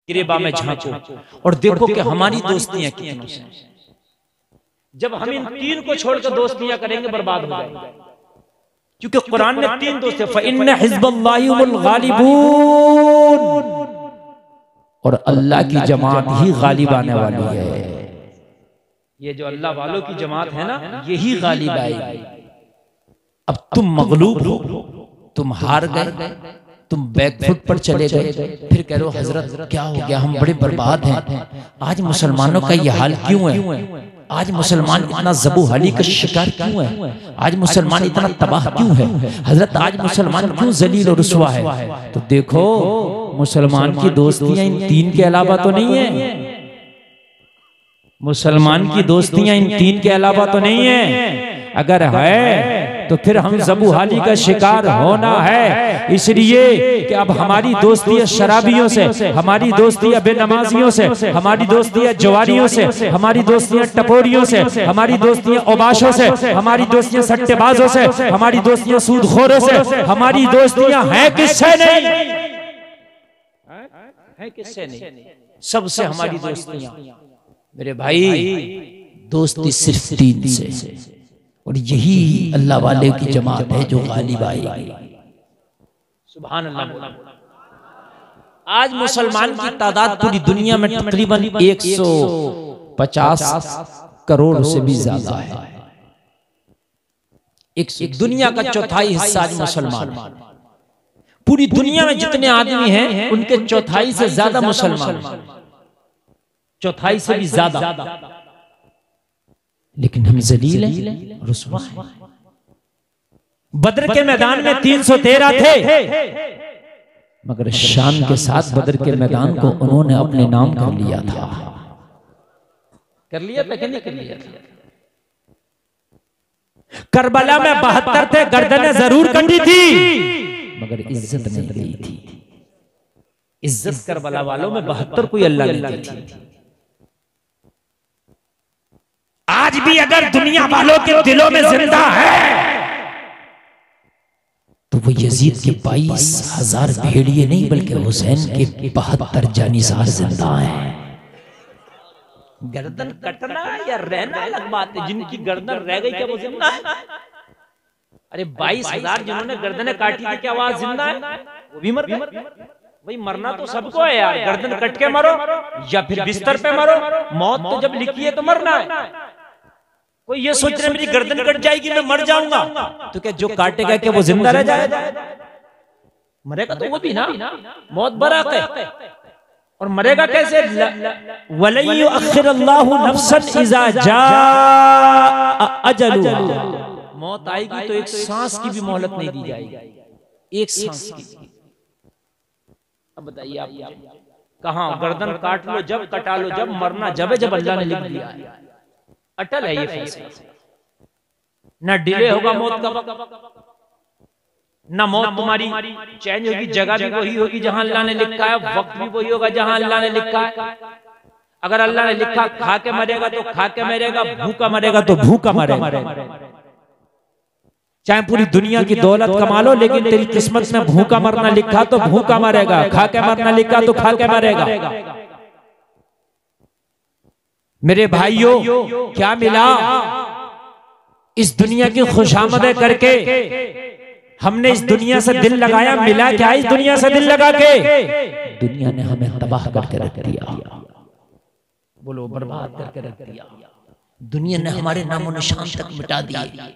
गिरेबा में झांको और देखो कि हमारी दोस्तियां कितनी हैं। जब हम इन तीन को छोड़कर दोस्तियां करेंगे बर्बाद हो जाएंगे, क्योंकि कुरान ने तीन दोस्त फ़इन्न हिज़्बल्लाहि हुमुल गालिबून, और अल्लाह की जमात ही गालिब आने वाली है। ये जो अल्लाह वालों की जमात है ना, यही गालिब आएगी। अब तुम मगलूब हो, तुम हार गए, तुम बैकफुट पर चले गए, फिर कह रहे हो हजरत क्या हो गया, हम बड़े बर्बाद हैं, आज मुसलमानों का ये हाल क्यों है, आज मुसलमान इतना ज़बूहाली का शिकार क्यों है, आज मुसलमान इतना तबाह क्यों है, हजरत आज मुसलमान क्यों जलील और रुसवा है। तो देखो मुसलमान की दोस्तियां इन तीन के अलावा तो नहीं है, मुसलमान की दोस्तियां इन तीन के अलावा तो नहीं है। अगर है तो फिर हम ज़बूहाली का शिकार होना है, इसलिए कि अब हमारी दोस्तियां शराबियों से, हमारी दोस्तियां बेनमाजियों से, हमारी दोस्तियां जवारियों से, हमारी दोस्तियां टपोरियों से, हमारी दोस्तियां ओबाशों से, हमारी दोस्तियां सट्टेबाजों से, हमारी दोस्तियां सूदखोरों से, हमारी दोस्तियां हैं किससे नहीं, हैं किससे नहीं, सबसे हमारी दोस्तियां। मेरे भाई दोस्ती सिर्फ तीन से, और यही अल्लाह वाले की जमात है जो गालिब आएगी। सुभान अल्लाह। आज मुसलमान की तादाद पूरी दुनिया में तकरीबन 150 करोड़ से भी ज्यादा है। एक दुनिया का चौथाई हिस्सा आज मुसलमान। पूरी दुनिया में जितने आदमी हैं उनके चौथाई से ज्यादा मुसलमान, चौथाई से भी ज्यादा। लेकिन हम जलील हैं, रुसवा हैं। बद्र के मैदान में 313 थे, मगर शान के साथ बद्र के मैदान को उन्होंने अपने नाम कर लिया था। कर लिया था कि नहीं कर लिया था? करबला में 72 थे, गर्दनें जरूर कटी थी मगर इज्जत नहीं दी थी। इज्जत करबला वालों में 72 कोई अल्लाह ने दी थी। आज भी अगर दुनिया वालों के दिलों में जिंदा है तो वो यजीद के 22,000 भेड़िए नहीं बल्कि हुसैन के 72 जानिसार जिंदा हैं। गर्दन कटना या रहना अलग बात है, जिनकी गर्दन रह गई क्या वो जिंदा है? अरे 22,000 जिन्होंने गर्दनें काटी थी क्या वहां जिंदा है? वो भी मर गए। भाई मरना तो सबको है यार, गर्दन कट के मरो या फिर बिस्तर पे मरो, मौत तो जब लिखी है तो मरना है। कोई ये सोच रहे मेरी गर्दन कट जाएगी मैं मर जाऊंगा, तो क्या जो काटेगा क्या वो जिंदा रह जाएगा? मरेगा तो वो भी ना, मौत बराक है। और मरेगा कैसे? वलन युअख्खिरुल्लाहु नफ्सन इज़ा जाअ अजलुहा। मौत आएगी तो एक सांस की भी मोहलत नहीं दी जाएगी, एक सांस की। अब बताइए आप कहां गर्दन काट लो जब, कटा लो जब, मरना जब है जब अल्लाह ने लिख दिया है। अटल है ये फैसला, ना डिले होगा मौत का वक्त, ना मौत तुम्हारी चेंज होगी, जगह भी वही होगी जहां अल्लाह ने लिखा है, वक्त भी वही होगा जहां अल्लाह ने लिखा है। अगर अल्लाह ने लिखा खा के मरेगा तो खा के मरेगा, भूखा मरेगा तो भूखा मरेगा। चाहे पूरी दुनिया की दौलत कमा लो, लेकिन तेरी किस्मत में भूखा मरना लिखा तो भूखा मरेगा, खा के मरना लिखा तो खा के मरेगा। मेरे भाइयों क्या मिला इस दुनिया की खुशामदें करके? हमने इस दुनिया से दिल लगाया, मिला क्या इस दुनिया से दिल लगा के? दुनिया ने हमें तबाह करके रख दिया, बोलो बर्बाद करके रख दिया। दुनिया ने हमारे नामो निशान तक मिटा दिए।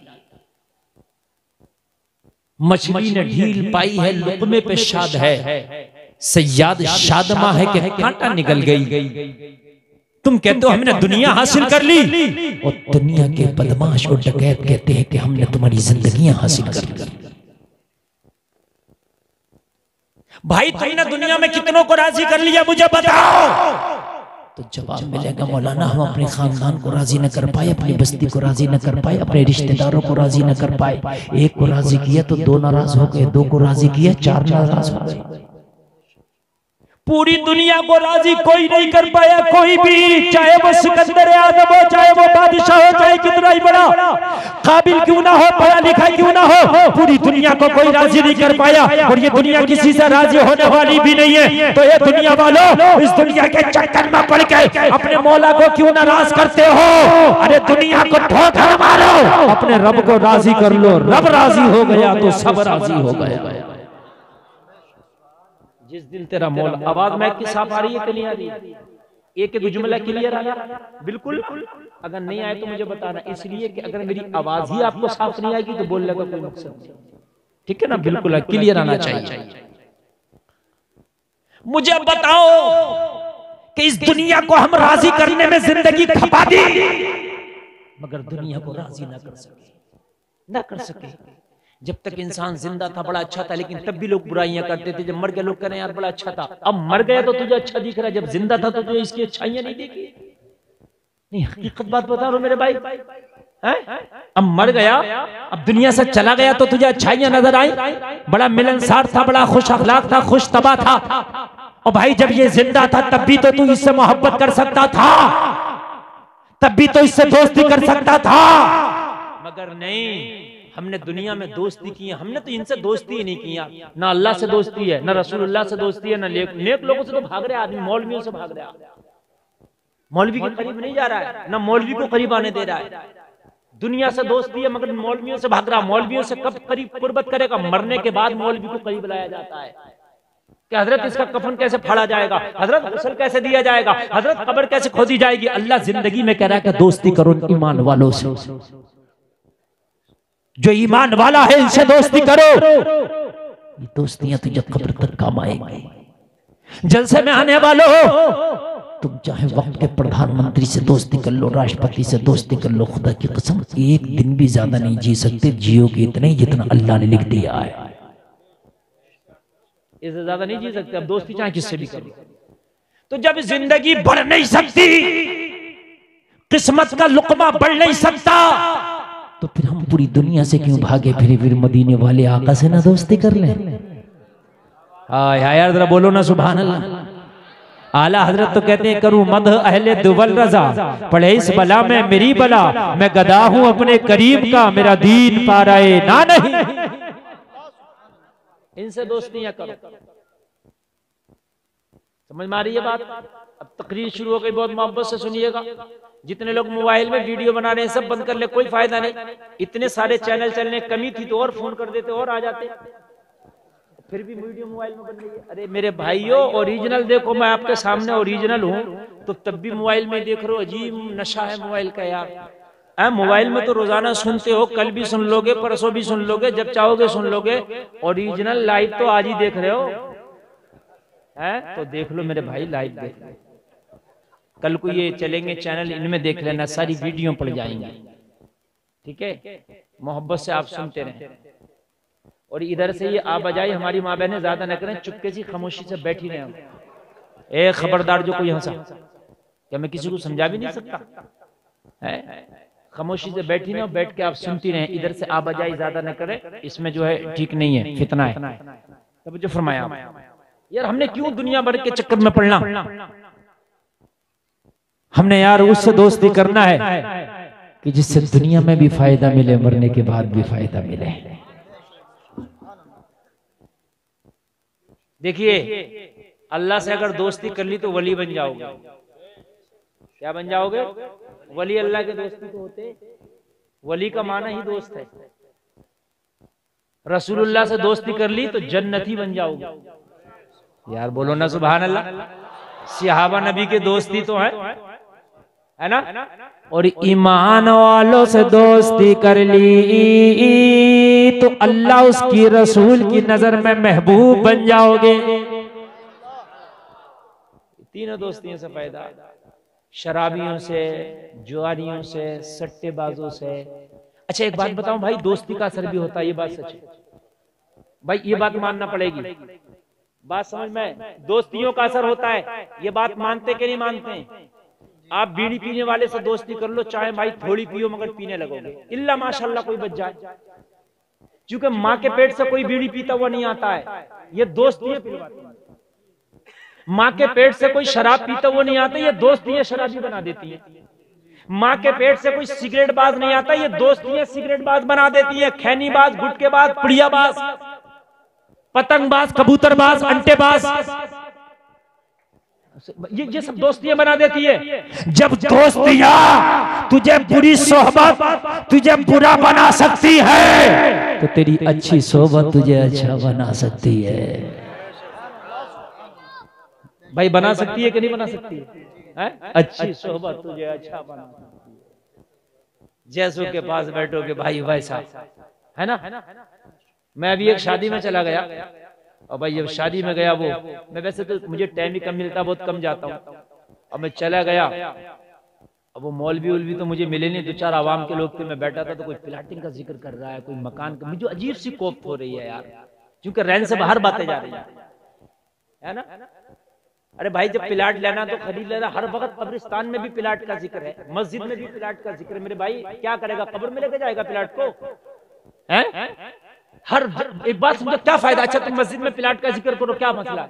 मछली ने ढील पाई है, लुक़मे पे शाद है, सयाद शादमा है कि कांटा निकल गई। तुम कहते हो हमने दुनिया हासिल कर ली, और दुनिया के बदमाश और डकैत कहते हैं कि हमने तुम्हारी जिंदगियां हासिल कर ली। भाई तुमने दुनिया में कितनों को राजी कर लिया मुझे बताओ? तो जवाब मिलेगा मौलाना हम अपने खानदान को राजी न कर पाए, अपनी बस्ती को राजी न कर पाए, अपने रिश्तेदारों को राजी न कर पाए। एक को राजी किया तो 2 नाराज हो गए, 2 को राजी किया 4 नाराज हो गए। पूरी दुनिया को राजी कोई नहीं कर पाया, कोई भी, चाहे वो सिकंदर आजम हो, चाहे वो बादशाह हो, चाहे कितना ही बड़ा काबिल क्यों ना हो, पढ़ा लिखा क्यों ना हो, पूरी दुनिया को कोई राजी नहीं कर पाया। और ये दुनिया किसी से राजी होने वाली भी नहीं है। तो ये दुनिया वालों, इस दुनिया के चक्कर में पड़ के अपने मौला को क्यों नाराज करते हो? अरे दुनिया को ठोकर मारो, अपने रब को राजी कर लो। रब राजी हो गया तो सब राजी हो गया। जिस दिन तेरा मौला, आवाज मैं की साफ आ रही है कि नहीं आ रही है? एक एक जुमला क्लियर आया? बिल्कुल। अगर नहीं आए तो मुझे बताना, इसलिए कि अगर मेरी आवाज ही आपको साफ नहीं आएगी तो बोलने का कोई मकसद नहीं। ठीक है ना? बिल्कुल क्लियर आना चाहिए। मुझे बताओ कि इस दुनिया को हम राजी करने में जिंदगी खपा दी, मगर दुनिया को राजी ना कर सके। जब तक इंसान जिंदा था बड़ा अच्छा था, लेकिन तब भी लोग बुराइयां करते थे। जब मर गए लोग कह रहे हैं यार बड़ा अच्छा था। अब मर गया तो तुझे अच्छा दिख रहा है, जब जिंदा था तो तुझे इसकी अच्छाइयां नहीं दिखी। नहीं, हकीकत बात बता रहा हूं मेरे भाई, अब मर गया, अब दुनिया से चला गया तो तुझे अच्छाइयां नजर आई। बड़ा मिलनसार था, बड़ा खुश अखलाक था, खुश तबा था। और भाई जब ये जिंदा था तब भी तो तू इससे मोहब्बत कर सकता था, तब भी तो इससे दोस्ती कर सकता था, मगर नहीं। हमने दुनिया में दोस्ती की है, हमने तो इनसे दोस्ती ही नहीं किया। ना अल्लाह से दोस्ती है, ना रसूलुल्लाह से दोस्ती है, ना नेक लोगों से तो भाग रहे आदमी, मौलवियों से भाग रहा है। मौलवी के करीब नहीं जा रहा है, ना मौलवी को करीब आने दे रहा है। दुनिया से दोस्ती है मगर मौलवियों से भाग रहा। मौलवियों से कब करीब कुर्बत करेगा? मरने के बाद मौलवी को करीब लाया जाता है कि हजरत इसका कफन कैसे फाड़ा जाएगा, हजरत गुस्ल कैसे दिया जाएगा, हजरत कब्र कैसे खोदी जाएगी। अल्लाह जिंदगी में कह रहा है कि दोस्ती करो ईमान वालों से, जो ईमान वाला है इनसे दोस्ती करो। ये दोस्तियां तुझे कब्र तक काम आएंगी। जलसे में आने वालों, तुम चाहे वक्त के प्रधानमंत्री से दोस्ती कर लो, राष्ट्रपति से दोस्ती कर लो, खुदा की कसम एक दिन भी ज्यादा नहीं जी सकते। जियोगे इतने ही जितना अल्लाह ने लिख दिया है, इससे ज्यादा नहीं जी सकते। अब दोस्ती चाहे किससे भी करो। तो जब जिंदगी बढ़ नहीं सकती, किस्मत का लुकमा बढ़ नहीं सकता, तो फिर हम पूरी दुनिया से क्यों भागे फिर मदीने वाले आका से ना दोस्ती कर लें। हाय हाय यार जरा बोलो ना सुभान अल्लाह। आला हजरत तो कहते हैं करूं मद अहले दुवल रजा, पढ़े इस बला में मेरी बला, मैं गदा हूं अपने करीब का, मेरा दीन पाराए ना नहीं। इनसे दोस्तियां करो। समझ में आ रही है बात? अब तकरीर शुरू हो गई, बहुत मोहब्बत से सुनिएगा। जितने लोग मोबाइल में वीडियो बना रहे हैं सब बंद कर ले, कोई फायदा नहीं। इतने सारे चैनल चलने, कमी थी तो और फोन कर देते और आ जाते, फिर भी वीडियो मोबाइल में बन रही है। अरे मेरे भाइयों ओरिजिनल देखो, मैं आपके सामने ओरिजिनल हूँ तो तब भी मोबाइल में देख रहे हो। अजीब नशा है मोबाइल का यार। मोबाइल में तो रोजाना सुनते हो, कल भी सुन लोगे, परसों भी सुन लोगे, जब चाहोगे सुन लोगे। ओरिजिनल लाइव तो आज ही देख रहे हो, है तो देख लो मेरे भाई, लाइव देख लो। कल को ये चलेंगे चैनल, इनमें देख लेना, सारी वीडियो पड़ जाएंगी। ठीक है, मोहब्बत से आप सुनते रहें। और इधर से ये आ बजाई हमारी माँ बहनें ज्यादा न करें, चुपके से खामोशी से बैठी रहे। ए खबरदार जो कोई हंसा, क्या मैं किसी को समझा भी नहीं सकता है? खामोशी से बैठी ना, बैठ के आप सुनती रहें। इधर से आ बजाई ज्यादा न करें, इसमें जो है ठीक नहीं है, फितना है। तब जो फरमाया यार, हमने क्यों दुनिया भर के चक्कर में पड़ना? हमने यार उससे दोस्ती करना है कि जिससे दुनिया में भी फायदा मिले, मरने के बाद भी फायदा मिले। देखिए अल्लाह से अगर दोस्ती कर ली तो वली बन जाओगे। क्या बन जाओगे? वली। अल्लाह के दोस्ती तो होते, वली का माना ही दोस्त है। रसूलुल्लाह से दोस्ती कर ली तो जन्नती बन जाओगे। यार बोलो ना सुभान अल्लाह। सहाबा नबी के दोस्ती तो है ना? और ईमान वालों से दोस्ती कर ली तो अल्लाह उसकी रसूल की नजर में महबूब बन जाओगे। तीनों दोस्तियों से फायदा, शराबियों से, जुआरियों से, सट्टेबाजों से। अच्छा एक बात बताऊं भाई, दोस्ती का असर भी होता है, ये बात सच है भाई, ये बात मानना पड़ेगी। बात समझ में? दोस्तियों का असर होता है, ये बात मानते कि नहीं मानते? आप बीड़ी पीने वाले से दोस्ती कर लो, चाहे भाई थोड़ी पियो मगर पीने लगोगे, इल्ला माशाल्लाह कोई बच जाए, क्योंकि माँ के पेट से कोई बीड़ी पीता हुआ नहीं आता है। ये दोस्ती है। माँ के पेट से कोई शराब पीता वो नहीं आता, ये दोस्त ये शराबी बना देती है। माँ के पेट से कोई सिगरेट बाज नहीं आता, ये दोस्त ये सिगरेट बाज बना देती है। खैनीबाज, गुटकेबाज, पुड़ियाबाज, पतंगबाज, कबूतरबाज, अंटेबाज, ये सब दोस्तियां बना देती है। जब दोस्तियां तुझे बुरी सोहबत तुझे बुरा बना सकती है, तो तेरी अच्छी सोहबत तुझे अच्छा बना सकती है। भाई बना सकती है कि नहीं बना सकती है? अच्छी सोहबत तुझे अच्छा बना सकती है। जैसों के पास बैठोगे भाई वैसा, है ना। मैं अभी एक शादी में चला गया, और भाई जब शादी में गया, वो मैं वैसे तो मुझे टाइम ही कम मिलता, बहुत कम जाता हूँ, और मैं चला गया। अब वो मौलवी उलवी तो मुझे मिले नहीं, दो चार आवाम के लोग थे। मैं बैठा था तो कोई प्लाटिंग का जिक्र कर रहा है, कोई मकान का, मुझे अजीब सी कोफ्त हो रही है यार, क्योंकि रैन से बाहर बातें जा रही है ना। अरे भाई जब प्लाट लेना तो खरीद लेना। हर वक्त कब्रिस्तान में भी प्लाट का जिक्र है, मस्जिद में भी प्लाट का जिक्र है। मेरे भाई क्या करेगा, कब्र में लेके जाएगा प्लाट को? है हर एक बात समझो, क्या फायदा? अच्छा तुम मस्जिद में प्लाट का जिक्र करो, क्या मसला है?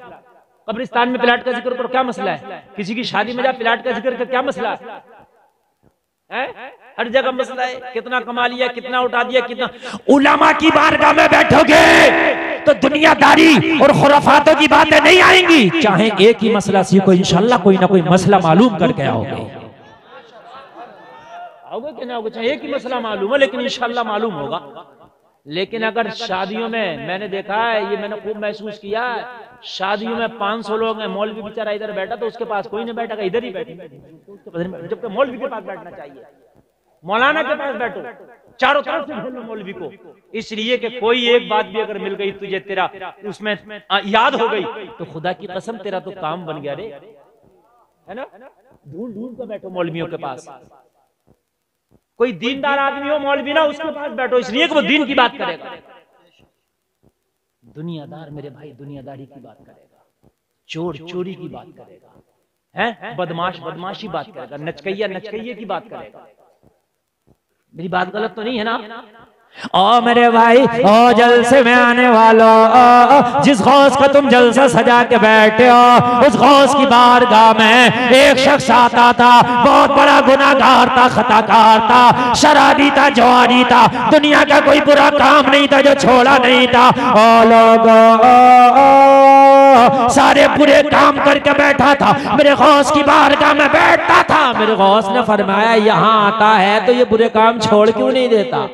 कब्रिस्तान में प्लाट का जिक्र करो, क्या मसला है? किसी की शादी में जा प्लाट का जिक्र कर, क्या मसला है? हर जगह मसला है, कितना कमा लिया, कितना उठा दिया, कितना। उलमा की बारगाह में बैठोगे तो दुनियादारी और खुराफातों की बातें नहीं आएंगी। चाहे एक ही मसला सीखो, इंशाल्लाह कोई ना कोई मसला मालूम करके आओगे कि ना आओगे। चाहे एक ही मसला मालूम हो, लेकिन इंशाल्लाह मालूम होगा। लेकिन अगर शादियों में, मैंने देखा है, ये मैंने खूब महसूस किया है, शादियों में 500 लोग हैं, मौलवी बेचारा इधर बैठा तो उसके पास कोई नहीं बैठा, इधर ही बैठे, जबकि मौलवी के पास बैठना चाहिए। मौलाना के पास बैठो, चारों तरफ से घेर लो मौलवी को, इसलिए कि कोई एक बात भी अगर मिल गई तुझे, तेरा उसमें याद हो गई, तो खुदा की कसम तेरा तो काम बन गया रे, है ना। ढूंढ ढूंढ कर बैठो मौलवियों के पास। कोई दीनदार आदमी हो मौलवी ना, उसके पास बैठो, इसलिए कि वो दीन की बात करेगा। दुनियादार मेरे भाई दुनियादारी की बात करेगा, चोर चोरी की बात करेगा, हैं बदमाश बदमाशी बात करेगा, नचकैया नचकैये की बात करेगा। मेरी बात गलत तो नहीं है ना? ओ मेरे भाई, ओ जलसे में आने वालों, जिस गौस का तुम जलसा सजा के बैठे हो, उस गौस की बारगाह में एक शख्स आता था, बहुत बड़ा गुनाहगार था, खताकार था, शराबी था, जवानी था, दुनिया का कोई बुरा काम नहीं था जो छोड़ा नहीं था। ओ लोगों, सारे बुरे काम करके बैठा था, मेरे गौस की बारगाह में बैठता था। मेरे गौस ने फरमाया, यहाँ आता है तो ये बुरे काम छोड़ क्यों नहीं देता?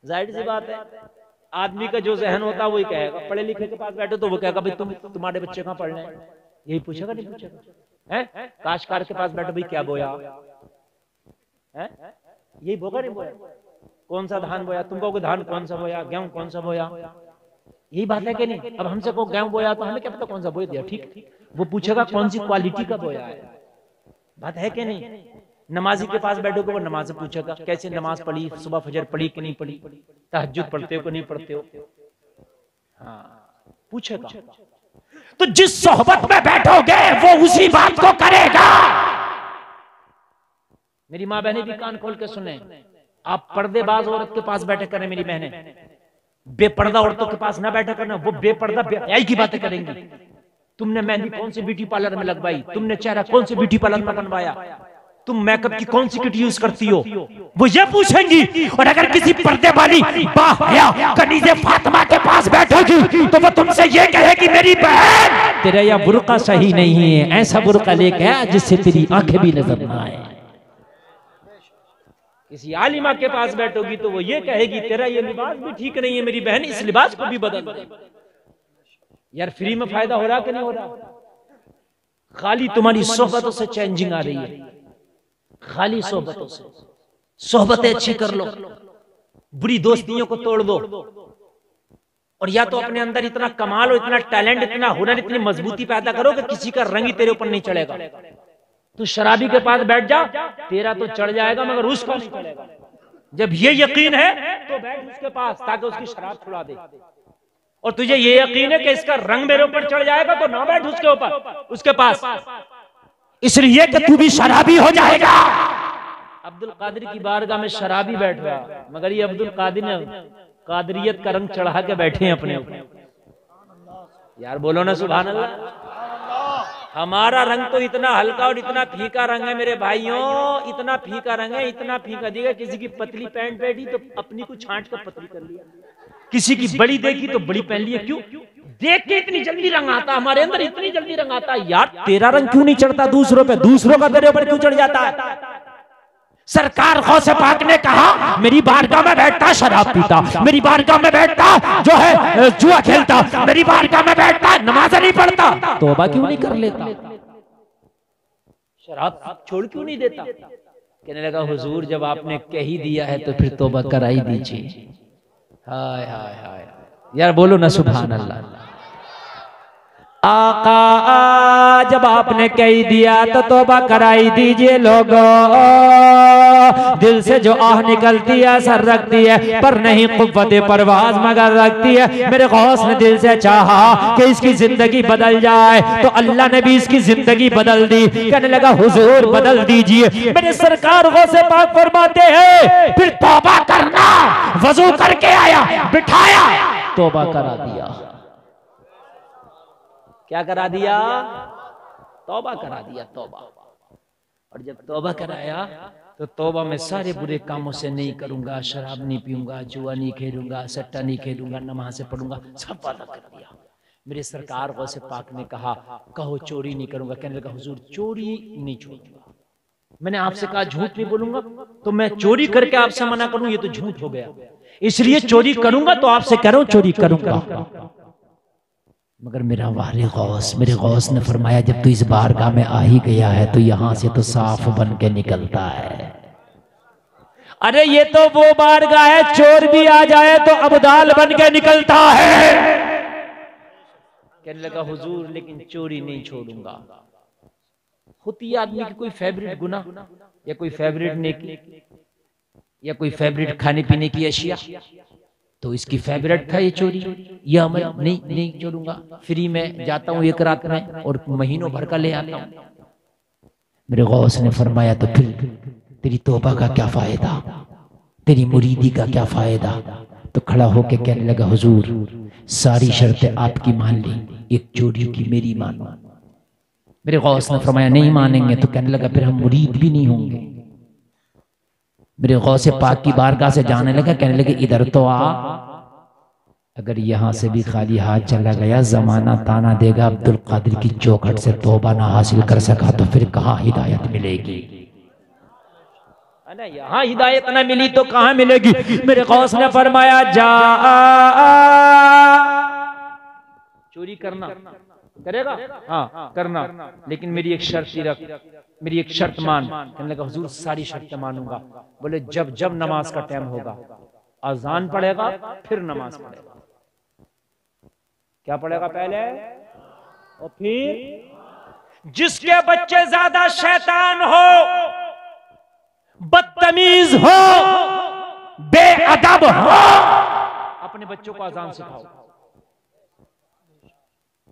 जाहिर सी बात है, आदमी का जो जहन होता है वही कहेगा। पढ़े लिखे के पास बैठो तो वो कहेगा भाई तुम्हारे बच्चे कहाँ पढ़ रहे हैं, यही पूछेगा नहीं पूछेगा। हैं काश्तकार के पास बैठो, भाई क्या बोया है, यही बोगा नहीं बोया, कौन सा धान बोया, तुम कहोगे धान कौन सा बोया, गेहूं कौन सा बोया, यही बात है कि नहीं। अब हमसे को गेहूं बोया तो हमें क्या पता कौन सा बोया दिया, ठीक। वो पूछेगा कौन सी क्वालिटी का बोया है, बात है कि नहीं। नमाजी के पास बैठोगे वो नमाज पूछेगा कैसे नमाज पढ़ी, सुबह फजर पढ़ी कि नहीं पढ़ी, तहज्जुद पढ़ते हो कि नहीं पढ़ते हो, हाँ पूछेगा। तो जिस सोहबत में बैठोगे वो उसी बात को करेगा। मेरी माँ बहनें भी कान खोल के सुने, आप पर्देबाज औरत के पास बैठे करें मेरी बहनें, बेपर्दा औरतों के पास ना बैठा करना, वो बेपर्दा बेहयाई की बातें करेंगी। तुमने मेहंदी कौन से ब्यूटी पार्लर में लगवाई, तुमने चेहरा कौन से ब्यूटी पार्लर में बनवाया, तुम मेकअप की कौन सी किट यूज करती हो, वो ये पूछेंगी। और अगर किसी पर्दे वाली बाहया कनीज़े फातिमा के पास बैठोगी तो वो तुमसे ये कहेगी मेरी बहन तेरा यह बुर्का सही नहीं है, ऐसा बुर्का लेके आ जिससे तेरी आंखें भी नजर ना आए। किसी आलिमा के पास बैठोगी तो वो ये कहेगी तेरा ये लिबास भी ठीक नहीं है मेरी बहन, इस लिबास को भी बदल दे। यार फ्री में फायदा हो रहा कि नहीं हो रहा, खाली तुम्हारी सोहबतों से चेंजिंग आ रही है, खाली सोहबतों से। सोहबतें अच्छी कर लो, बुरी दोस्तियों को तोड़ दो, और या तो अपने अंदर इतना कमाल हो, इतना टैलेंट, इतना हुनर, इतनी मजबूती पैदा करो कि किसी का रंग ही तेरे ऊपर नहीं चढ़ेगा। तू शराबी के पास बैठ जा, तेरा तो चढ़ जाएगा मगर उसका नहीं चढ़ेगा। जब ये यकीन है तो बैठ उसके पास ताकि उसकी शराब छुड़ा दे, और तुझे ये यकीन है कि इसका रंग मेरे ऊपर चढ़ जाएगा तो ना बैठ उसके ऊपर, उसके पास, इसलिए कि तू भी शराबी हो जाएगा। अब्दुल कादिर की बारगाह में शराबी बैठ रहा, मगर ये अब्दुल कादिर ने कादरियत का रंग चढ़ा के बैठे हैं अपने ऊपर। यार बोलो ना सुभान अल्लाह। हमारा रंग तो इतना हल्का और इतना फीका रंग है मेरे भाइयों, इतना फीका रंग है, इतना फीका दिया। किसी की पतली पैंट बैठी तो अपनी को छांट कर पतली कर लिया, किसी की बड़ी देखी तो बड़ी पहन लिया। क्यों? देख के इतनी जल्दी रंग आता हमारे अंदर, इतनी जल्दी रंग आता। यार तेरा रंग क्यों नहीं चढ़ता दूसरों पे, दूसरों का तेरे ऊपर क्यों चढ़ जाता है? सरकार गौसे पाक ने कहा मेरी बारगाह में बैठता शराब पीता, मेरी बारगाह में बैठता जो है जुआ खेलता, मेरी बारगाह में बैठता नमाज नहीं पढ़ता, तौबा क्यों नहीं कर लेता? शराब छोड़ क्यों नहीं देता? कहने लगा हुजूर जब आपने कह ही दिया है तो फिर तौबा कराई दीजिए। हाय हाय हाय यार बोलो ना सुभान अल्लाह। आका जब आपने कह दिया तो तौबा कराई दीजिए लोगों। दिल से जो आह निकलती है असर रखती है, पर नहीं कुव्वत परवाज मगर रखती है। मेरे गौस ने दिल से चाहा कि इसकी जिंदगी बदल जाए तो अल्लाह ने भी इसकी जिंदगी बदल दी। कहने लगा हुजूर बदल दीजिए। मेरे सरकार गौसे पाक फरमाते हैं फिर तौबा करना। वजू करके आया, बिठाया, तौबा करा दिया। क्या करा दिया? तौबा करा दिया। तौबा। और जब तौबा कराया तो तौबा में सारे बुरे कामों से नहीं करूंगा, शराब नहीं पीऊंगा, जुआ नहीं खेलूंगा, सट्टा नहीं खेलूंगा, नमाज से पढ़ूंगा, सब वादा कर दिया। मेरे सरकार गौसे पाक ने कहा कहो चोरी नहीं करूंगा। कहने लगा हुजूर चोरी नहीं छोड़ूंगा। मैंने आपसे कहा झूठ नहीं बोलूंगा, तो मैं चोरी करके आपसे मना करूं ये तो झूठ हो गया, इसलिए चोरी करूंगा तो आपसे कह रहा हूं चोरी करूंगा। मगर मेरा वाले गौस, मेरे गौस ने फरमाया जब तू इस बारगाह में आ ही गया है तो यहां से तो साफ बन के निकलता है। अरे ये तो वो बारगाह है चोर भी आ जाए तो अब्दाल बन के निकलता है। कहने लगा हुजूर लेकिन चोरी नहीं छोड़ूंगा। होती है आदमी की कोई फेवरेट गुनाह या कोई फेवरेट नेकी या कोई फेवरेट खाने पीने की अशिया, तो इसकी फेवरेट था ये चोरी। ये अमल नहीं छोड़ूंगा। फ्री में जाता हूँ एक रात में और महीनों भर का ले आता हूँ। मेरे गौस ने फरमाया तो फिर तेरी तौबा का क्या फायदा, तेरी मुरीदी का क्या फायदा? तो खड़ा होके कहने लगा हुजूर सारी शर्तें आपकी मान ली, एक चोरी की मेरी मानो। मेरे गौस ने फरमाया नहीं मानेंगे। तो कहने लगा फिर हम मुरीद भी नहीं होंगे। मेरे गौसे पाक की बारगाह से जाने लगा। कहने लगे इधर तो आ, अगर यहां से भी खाली हाथ चला गया जमाना ताना देगा अब्दुल कादिर की चौखट से तौबा ना हासिल कर सका तो फिर कहां हिदायत मिलेगी? यहां हिदायत ना मिली तो कहां मिलेगी? मेरे गौस ने फरमाया जा चोरी करना करेगा? हाँ करना, लेकिन मेरी एक शर्त ही रख, मेरी एक शर्त मान। कहने लगा हुजूर सारी शर्तें मानूंगा। बोले जब जब नमाज का टाइम होगा अजान पढ़ेगा फिर नमाज पढ़ेगा। क्या पढ़ेगा पहले और फिर? जिसके बच्चे ज्यादा शैतान हो, बदतमीज हो, बेअदब हो, अपने बच्चों को अजान सिखाओ।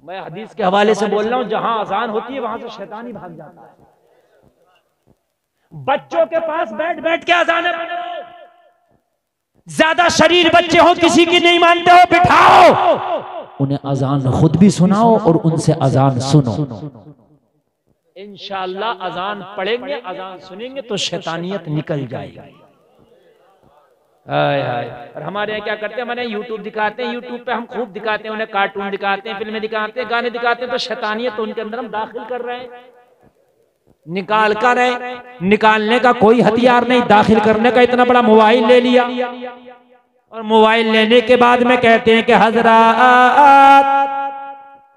मैं हदीस के हवाले से बोल रहा हूं, जहां अजान होती है वहां से शैतान ही भाग जाता है। बच्चों के पास बैठ बैठ के अजान पढ़ो। ज्यादा शरीर बच्चे हो, किसी की नहीं मानते हो, बिठाओ उन्हें अजान खुद भी सुनाओ और उनसे अजान सुनो। इंशाअल्लाह अजान पढ़ेंगे, अजान सुनेंगे तो शैतानियत निकल जाएगी। हाय हाय। और हमारे यहाँ क्या करते हैं, हमारे यूट्यूब दिखाते हैं, यूट्यूब पे हम खूब दिखाते हैं, उन्हें कार्टून दिखाते हैं, फिल्में दिखाते हैं, गाने दिखाते हैं, तो शैतानियत तो उनके अंदर हम दाखिल कर रहे हैं। निकाल कर रहे, निकालने का कोई हथियार नहीं, दाखिल करने का इतना बड़ा मोबाइल ले लिया। और मोबाइल लेने के बाद में कहते हैं कि हजरात,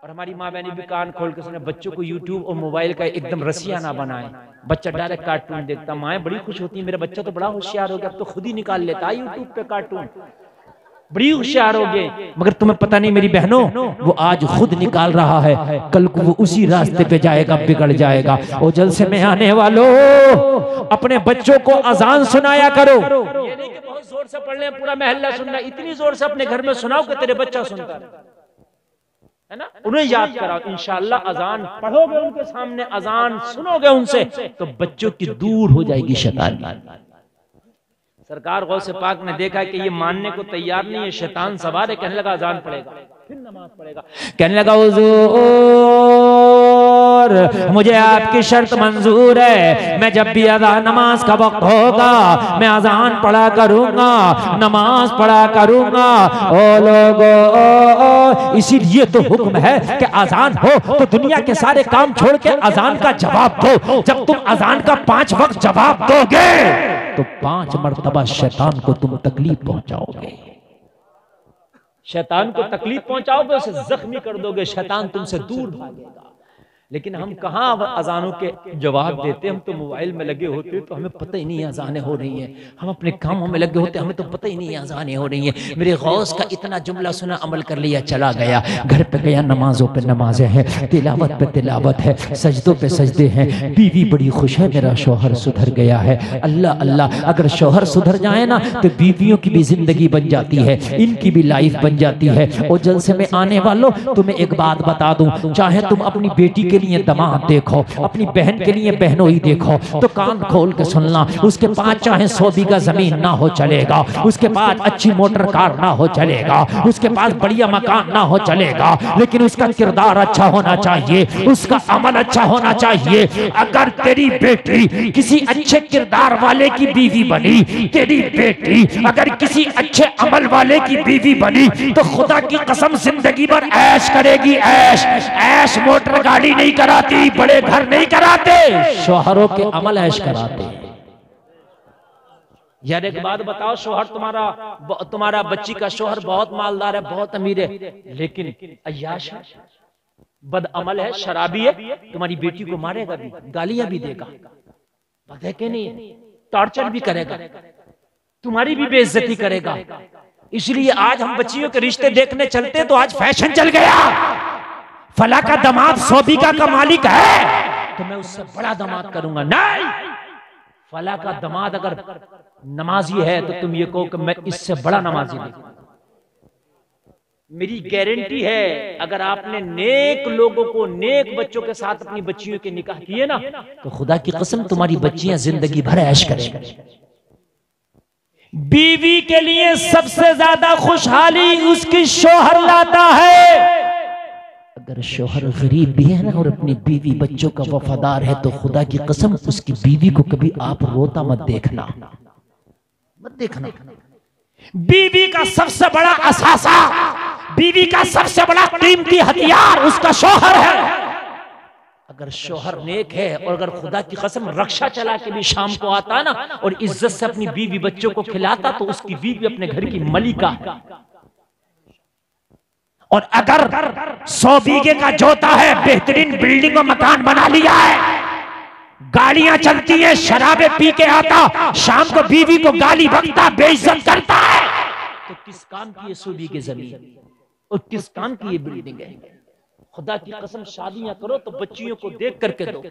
और हमारी माँ बहनी भी कान खोल के सुने, बच्चों को यूट्यूब और मोबाइल का एकदम रसिया ना बनाए। बच्चा डायरेक्ट कार्टून देखता, माँ बड़ी खुश होती है, मेरा बच्चा तो बड़ा होशियार हो गया, अब तो खुद ही निकाल लेता है यूट्यूब पे कार्टून, बड़ी होशियार हो गए। मगर तुम्हें पता नहीं मेरी बहनों, वो आज खुद निकाल रहा है, कल को वो उसी रास्ते पे जाएगा, बिगड़ जाएगा। और जलसे में आने वालों, अपने बच्चों को अजान सुनाया करो। ये नहीं कि बहुत जोर से पढ़ ले पूरा मोहल्ला सुनना, इतनी जोर से अपने घर में सुनाओ कि तेरे बच्चा सुनता है ना। उन्हें याद कराओ, इंशाअल्लाह अजान पढ़ोगे उनके सामने, अजान सुनोगे उनसे, तो बच्चों की दूर हो जाएगी शैतानी। सरकार गौसे पाक ने देखा कि ये मानने को तैयार नहीं है, शैतान सवार है, कहने लगा अजान पड़ेगा, फिर नमाज पड़ेगा। कहने लगा हुजूर मुझे आपकी शर्त मंजूर है, मैं जब भी अजान नमाज का वक्त होगा मैं अजान पढ़ा करूंगा, नमाज पढ़ा करूंगा। ओ लोगों, इसीलिए तो हुक्म है कि अजान हो तो दुनिया के सारे काम छोड़ के अजान का जवाब दो। जब तुम अजान का 5 वक्त जवाब दोगे तो 5 मर्तबा शैतान को तुम तकलीफ पहुंचाओगे, शैतान को तकलीफ पहुंचाओगे, उसे जख्मी कर दोगे, शैतान तुमसे दूर भागेगा। लेकिन हम कहाँ अजानों के जवाब देते, हम तो मोबाइल में लगे होते तो हमें पता ही नहीं अजानें हो रही हैं, हम अपने कामों में लगे होते हमें तो पता ही नहीं अजानें हो रही हैं। मेरे गौस का इतना जुमला सुना, अमल कर लिया, चला गया, घर पे गया, नमाजों पे नमाजें हैं, तिलावत पे तिलावत है, सजदों पे सजदे हैं, बीवी बड़ी खुश है, मेरा शौहर सुधर गया है। अल्लाह अल्लाह, अगर शौहर सुधर जाए ना तो बीवियों की भी जिंदगी बन जाती है, इनकी भी लाइफ बन जाती है। और जलसे में आने वालों तुम्हें एक बात बता दूं, चाहे तुम अपनी बेटी के लिए दामाद देखो, अपनी बहन के लिए बहनोई देखो, तो कान खोल के सुनना, उसके पास चाहे 100 बीघा जमीन ना हो चलेगा, उसके पास अच्छी मोटर कार ना हो चलेगा, उसके पास बढ़िया मकान ना हो चलेगा, लेकिन उसका किरदार अच्छा होना चाहिए, उसका अमल अच्छा होना चाहिए। अगर तेरी बेटी किसी अच्छे किरदार वाले की बीवी बनी, तेरी बेटी अगर किसी अच्छे अमल वाले की बीवी बनी, तो खुदा की कसम जिंदगी भर ऐश करेगी, ऐश ऐश। मोटर गाड़ी नहीं कराती, बड़े घर नहीं कराते, शौहरों के अमल ऐश कराते। यार एक बात बताओ, शौहर तुम्हारा बच्ची का शौहर बहुत मालदार है, बहुत अमीर है, लेकिन अय्याश है, बदअमल है, शराबी है, तुम्हारी बेटी को मारेगा भी, गालियां भी देगा, पता है कि नहीं, टॉर्चर भी करेगा, तुम्हारी भी बेइज्जती करेगा। इसलिए आज हम बच्चियों के रिश्ते देखने चलते तो आज फैशन चल गया, फला का दामाद 100 बीघा का मालिक है तो मैं उससे बड़ा दामाद करूंगा। नहीं, फला का दामाद अगर नमाजी है तो तुम ये कहो कि मैं इससे बड़ा नमाजी नहीं। मेरी गारंटी है, अगर आपने नेक लोगों को, नेक बच्चों के साथ अपनी बच्चियों के निकाह किए ना, तो खुदा की कसम तुम्हारी बच्चियां जिंदगी भर ऐश करेंगी। बीवी के लिए सबसे ज्यादा खुशहाली उसकी शौहर लाता है। अगर शौहर गरीब भी है ना और अपनी बीवी बच्चों का वफादार है, तो खुदा की कसम उसकी बीवी को कभी आप रोता मत देखना, मत देखना। बीवी का सबसे बड़ा असासा, बीवी का सबसे बड़ा कीमती हथियार उसका शौहर है। अगर शौहर नेक है और अगर खुदा की कसम रक्षा चला के भी शाम को आता ना और इज्जत से अपनी बीवी बच्चों को खिलाता, तो उसकी बीवी अपने घर की मलिका है। और अगर 100 बीघे का जोता है, बेहतरीन बिल्डिंग और मकान बना लिया है, गाड़ियां चलती हैं, शराबे पी के आता, शाम को बीवी को गाली बकता, बेइज्जत करता है, तो किस काम की ये 100 बीघे जमीन और किस काम की ये बिल्डिंग है? खुदा की कसम शादियां करो तो बच्चियों को देख करके दो,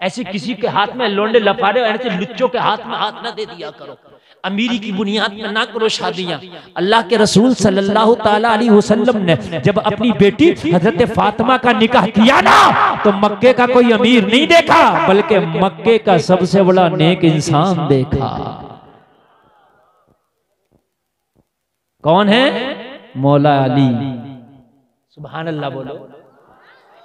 ऐसे किसी के हाथ में लोंडे लफाड़े ऐसे लुच्चों के हाथ में हाथ ना दे दिया करो। अमीरी की बुनियाद में ना करो शादियां। अल्लाह के रसूल सल्लल्लाहु ताला अलैहि वसल्लम ने जब अपनी बेटी हजरत फातिमा का निकाह किया ना, तो मक्के का कोई अमीर नहीं देखा, बल्कि मक्के का सबसे बड़ा नेक इंसान देखा। कौन है? मौला अली। सुभान अल्लाह बोलो।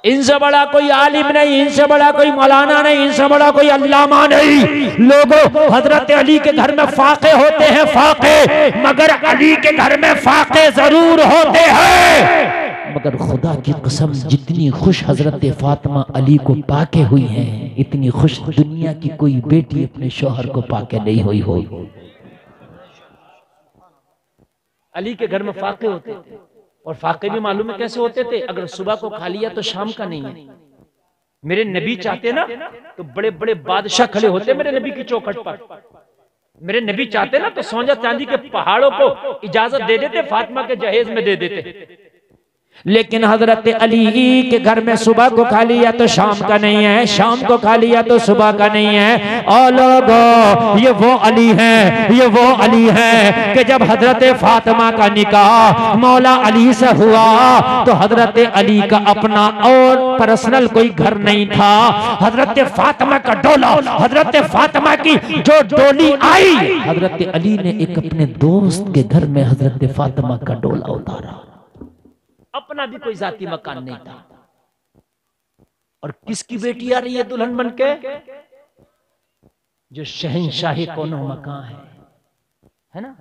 इनसे बड़ा कोई आलिम नहीं, इनसे बड़ा कोई मौलाना नहीं, इनसे बड़ा कोई अल्लामा नहीं। लोगों, हजरत अली के घर में फाके होते हैं, फाके, मगर अली के घर में फाके जरूर होते हैं। मगर खुदा की कसम जितनी खुश हजरत फातिमा अली को पाके हुई हैं, इतनी खुश दुनिया की कोई बेटी अपने शौहर को पाके नहीं हुई हो। अली के घर में फाके होते थे, और फाके भी मालूम है कैसे होते थे? अगर सुबह को खा लिया तो शाम का नहीं है। मेरे नबी चाहते ना तो बड़े बड़े बादशाह खड़े होते मेरे नबी की चौखट पर। मेरे नबी चाहते ना तो सोना चांदी के पहाड़ों को इजाजत दे देते, फातिमा के जहेज में दे देते। लेकिन हजरत अली के घर में सुबह को खा लिया तो शाम का नहीं है, शाम को खा लिया तो सुबह का नहीं है। और लोगों, ये वो अली हैं, ये वो अली हैं कि जब हजरत फातिमा का निकाह मौला अली से हुआ तो हजरत अली का अपना और पर्सनल कोई घर नहीं था। हजरत फातिमा का डोला, हजरत फातिमा की जो डोली आई, हजरत अली ने एक अपने दोस्त के घर में हजरत फातिमा का डोला उतारा। अपना भी कोई जाती मकान नहीं था। और किसकी बेटी आ रही है दुल्हन बनके? जो शहंशाही कोनो मकान है ना।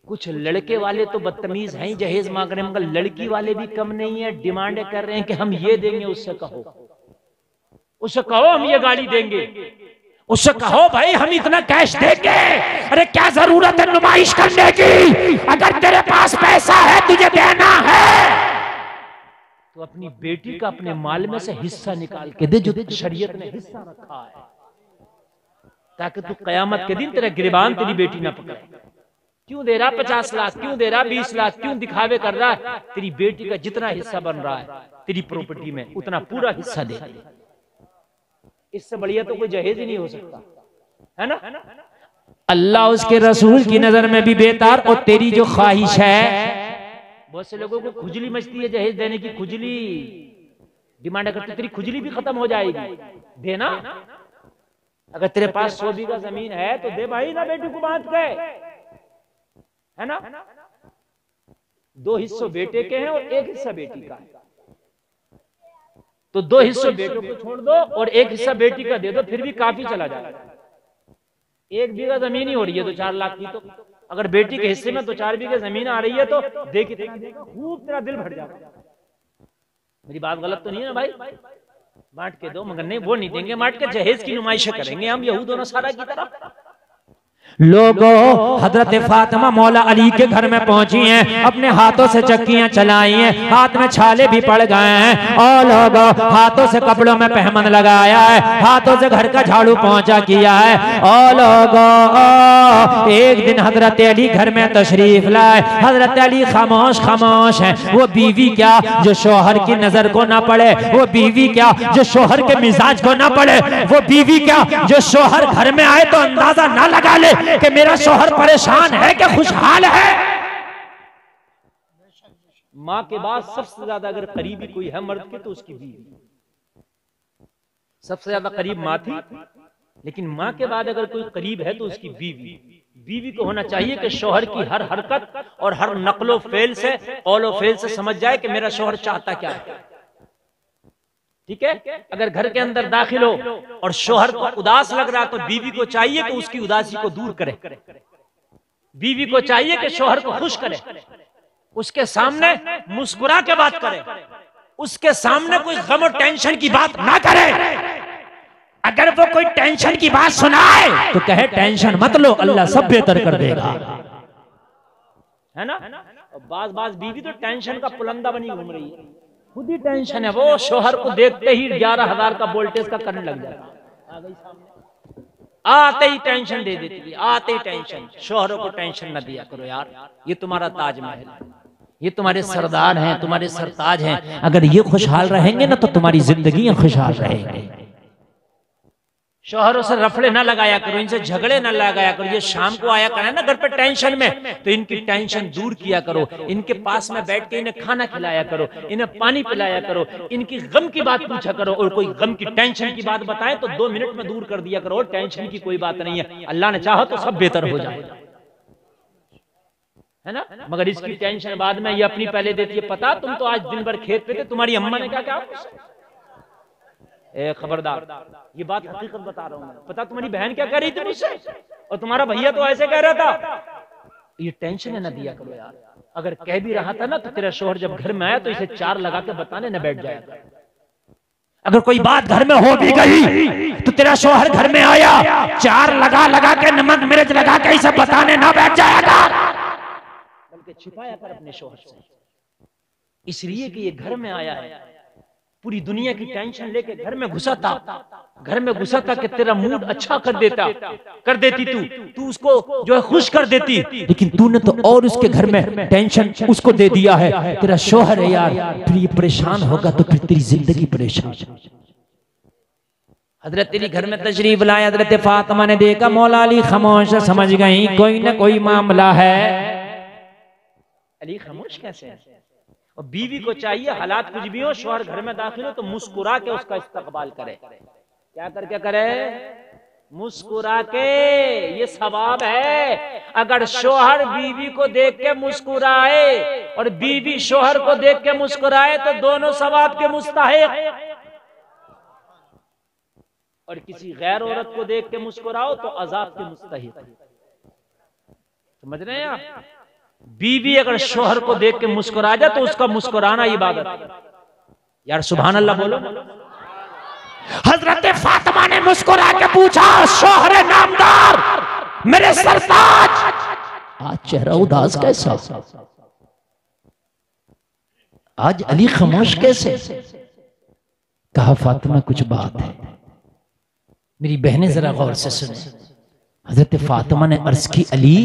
कुछ लड़के वाले तो बदतमीज हैं, जहेज मांग रहे हैं, मगर लड़की वाले भी कम नहीं है, डिमांड कर रहे हैं कि हम ये देंगे। उससे कहो हम ये गाड़ी देंगे, उससे कहो भाई हम इतना कैश देंगे। अरे क्या जरूरत है नुमाइश करने की? अगर तेरे पास पैसा है, तुझे देना है, तो अपनी बेटी का अपने माल में से हिस्सा निकाल के दे, जो शरीयत ने हिस्सा रखा है, ताकि तू कयामत के दिन तेरा गिरबान तेरी बेटी ना पकड़े। क्यों दे रहा 50 लाख, क्यों दे रहा 20 लाख, क्यों दिखावे कर रहा है? तेरी बेटी का जितना हिस्सा बन रहा है तेरी प्रॉपर्टी में, उतना पूरा हिस्सा दे। इससे बढ़िया तो कोई जहेज ही नहीं हो सकता, है ना। अल्लाह उसके रसूल की नजर में भी बेतार। और तेरी जो ख्वाहिश है, बहुत से लोगों को खुजली मचती है जहेज देने की, खुजली डिमांड करते, तेरी खुजली भी खत्म हो जाएगी, देना। अगर तेरे पास 100 बीघा जमीन है तो दे भाई ना बेटी को बांध के, है ना। 2 हिस्से बेटे के हैं और 1 हिस्सा बेटी का है, तो 2 हिस्से बेटों को छोड़ दो और 1 हिस्सा बेटी का दे दो, फिर भी काफी चला जाएगा। 1 बीघा जमीन ही हो रही है तो 4 लाख की, तो अगर बेटी के हिस्से में तो 4 बीघे जमीन आ रही है तो देख इतना देगा, खूब तेरा दिल भर जाएगा। मेरी बात गलत तो नहीं है ना भाई? बांट के दो, मगर नहीं, वो नहीं देंगे, बांट के जहेज की नुमाइशें करेंगे हम यहूद और नसारा की तरफ। लोगों, हजरत फातिमा मौला अली के घर में पहुंची हैं, अपने हाथों से चक्कियां चलाई हैं, हाथ में छाले भी पड़ गए हैं, और लोगों हाथों से कपड़ों में पहमन लगाया है, हाथों से घर का झाड़ू पहुंचा किया है। और लोगों, एक दिन हजरत अली घर में तशरीफ लाए। हजरत अली खामोश खामोश हैं। वो बीवी क्या जो शोहर की नजर को ना पड़े, वो बीवी क्या जो शोहर के मिजाज को ना पड़े, वो बीवी क्या जो शोहर घर में आए तो अंदाजा ना लगा ले कि मेरा शोहर परेशान है कि खुशहाल है। माँ के बाद सबसे ज्यादा अगर करीबी कोई है मर्द के तो उसकी बीवी। सबसे ज्यादा करीब माँ थी, लेकिन माँ के बाद अगर कोई करीब है तो उसकी बीवी। बीवी को होना चाहिए कि शोहर की हर हरकत और हर नकलो फेल से, कौलो फेल से समझ जाए कि मेरा शोहर चाहता क्या है। ठीक है, अगर घर के अंदर दाखिल हो और शोहर को उदास लग रहा तो बीवी को चाहिए कि उसकी उदासी को दूर करे। बीवी को चाहिए कि शोहर को खुश करे, उसके सामने मुस्कुरा के बात करे, उसके सामने कोई गम और टेंशन की बात ना करे। अगर वो कोई टेंशन की बात सुनाए तो कहे टेंशन मत लो, अल्लाह सब बेहतर कर देगा, है ना। बाज बीवी तो टेंशन का पुलंदा बनी घूम रही है, खुद ही टेंशन है। वो शोहर को देखते ही 11,000 का वोल्टेज का करंट लग जाएगा, आ गई सामने, आते ही टेंशन दे देती है, आते ही टेंशन। शोहरों को टेंशन न दिया करो यार, ये तुम्हारा ताजमहल है, ये तुम्हारे सरदार हैं, तुम्हारे सरताज हैं। अगर ये खुशहाल रहेंगे ना तो तुम्हारी जिंदगी खुशहाल रहेंगी। शोहरों से रफड़े ना लगाया करो, इनसे झगड़े ना लगाया करो। ये शाम को आया करे ना घर पे टेंशन में, तो इनकी टेंशन दूर किया करो। इनके पास में बैठ के इन्हें खाना खिलाया करो, इन्हें पानी पिलाया करो, इनकी गम की बात पूछा करो। और कोई गम की टेंशन की बात बताए तो 2 मिनट में दूर कर दिया करो। टेंशन की कोई बात नहीं है, अल्लाह ने चाहा तो सब बेहतर हो जाए, है ना। मगर इसकी टेंशन बाद में ये अपनी पहले देती है। पता तुम तो आज दिन भर खेत पे थे, तुम्हारी अम्मा ने क्या कहा? ए खबरदार, ये बात हकीकत बता रहा हूं मैं। पता तुम्हारी बहन क्या कह रही थी मुझसे, और तुम्हारा भैया तो ऐसे कह रहा था। ये टेंशन न दिया करो यार। अगर कह भी रहा था ना तो तेरा शोहर जब घर में आया तो इसे 4 लगा के बताने न बैठ जाएगा। अगर कोई बात घर में हो भी गई तो तेरा शोहर घर में आया, 4 लगा के नमक मिर्च लगा के इसे बताने ना बैठ जाएगा, बल्कि छिपाया कर अपने शोहर से, इसलिए कि ये घर में आया है पूरी दुनिया की टेंशन लेके घर में घुसा था कि तेरा मूड अच्छा कर देती तू उसको जो है खुश कर देती, लेकिन तूने तो और उसके घर में टेंशन उसको दे दिया है। तेरा शोहर है यार, फिर ये परेशान होगा तो फिर तेरी जिंदगी परेशान। हजरत तेरी घर में तशरीफ लाए, हजरत फातिमा ने देखा मौला अली खामोश, समझ गई कोई ना कोई मामला है। अली खामोश कैसे है? और बीवी को चाहिए हालात कुछ भी हो, शौहर घर में दाखिल हो तो मुस्कुरा के उसका इस्तकबाल करे। क्या करके करे? मुस्कुरा के। ये सवाब है। अगर शौहर बीवी को देख के मुस्कुराए और बीवी शौहर को देख के मुस्कुराए तो दोनों सवाब के मुस्तहिक। और किसी गैर औरत को देख के मुस्कुराओ तो अजाब के मुस्तहिक। समझ रहे हैं आप? बीवी अगर शौहर को देख के मुस्कुरा जाए तो उसका मुस्कुराना इबादत है। यार सुभान अल्लाह बोलो। हजरत फातिमा ने मुस्कुरा के पूछा, शौहर नामदार, मेरे सरताज, आज चेहरा उदास कैसा? आज अली खामोश कैसे? कहा फातिमा कुछ बात है। मेरी बहनें जरा गौर से सुने। हजरत फातिमा ने अर्ज की, अली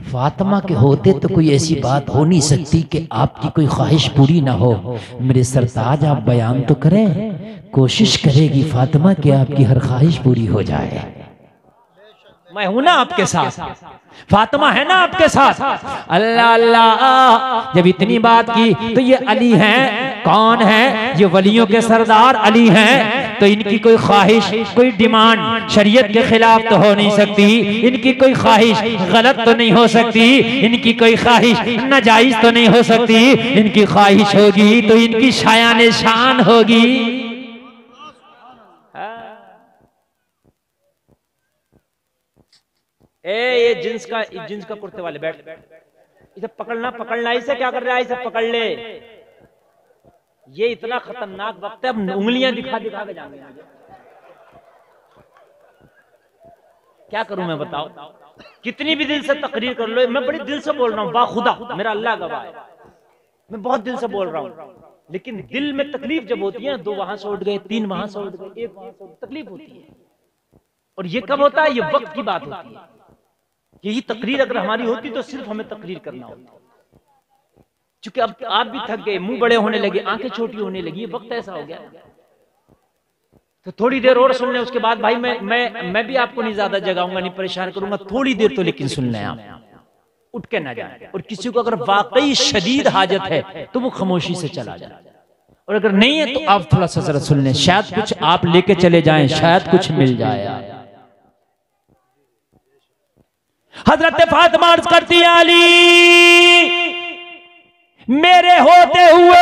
फातिमा के होते तो कोई ऐसी बात हो नहीं सकती कि आपकी कोई ख्वाहिश पूरी ना हो। मेरे सरताज आप बयान तो करें। कोशिश करेगी फातिमा कि आपकी हर ख्वाहिश पूरी हो जाए। मैं हूं ना आपके साथ, फातिमा है ना आपके साथ। अल्लाह अल्लाह, जब इतनी बात की तो ये अली हैं। कौन है? ये वलियों के सरदार अली हैं। तो इनकी कोई ख्वाहिश, कोई डिमांड शरीयत के खिलाफ तो हो नहीं सकती। इनकी कोई ख्वाहिश गलत तो नहीं हो सकती। इनकी कोई ख्वाहिश नाजायज तो नहीं हो सकती। इनकी ख्वाहिश होगी तो इनकी शायान शान होगी। ये जिन्स का कुर्ते वाले बैठ, इसे पकड़ना, इसे क्या कर रहा है? इसे पकड़ ले। ये इतना खतरनाक वक्त है, अब उंगलियां दिखा के जाएंगे। क्या करूं मैं बताओ? कितनी भी दिल से तकरीर कर लो, मैं बड़ी दिल से बोल रहा हूं, बाखुदा मेरा अल्लाह गवाह है, मैं बहुत दिल से बोल रहा हूं। लेकिन दिल में तकलीफ जब होती है, 2 वहां से उठ गए, 3 वहां से उठ गए, 1 वहां से, तकलीफ होती है। और ये कब होता है? ये वक्त की बात होती है। यही तकरीर अगर हमारी होती तो सिर्फ हमें तकरीर करना होता। क्योंकि अब आप भी थक गए, मुंह बड़े होने लगे, आंखें छोटी होने लगी, वक्त ऐसा हो गया। तो थोड़ी देर और सुन लें, उसके बाद भाई मैं भी आपको नहीं ज्यादा जगाऊंगा, नहीं परेशान करूंगा, थोड़ी देर तो लेकिन सुन लें आप, उठ के ना जाए। और किसी को अगर वाकई शदीद हाजत है तो वो खामोशी से चला जाए, और अगर नहीं है तो आप थोड़ा सा जरा सुन लें, शायद कुछ आप लेके चले जाएं, शायद कुछ मिल जाए। हजरत फातिमा अर्ज करती है, अली मेरे होते हुए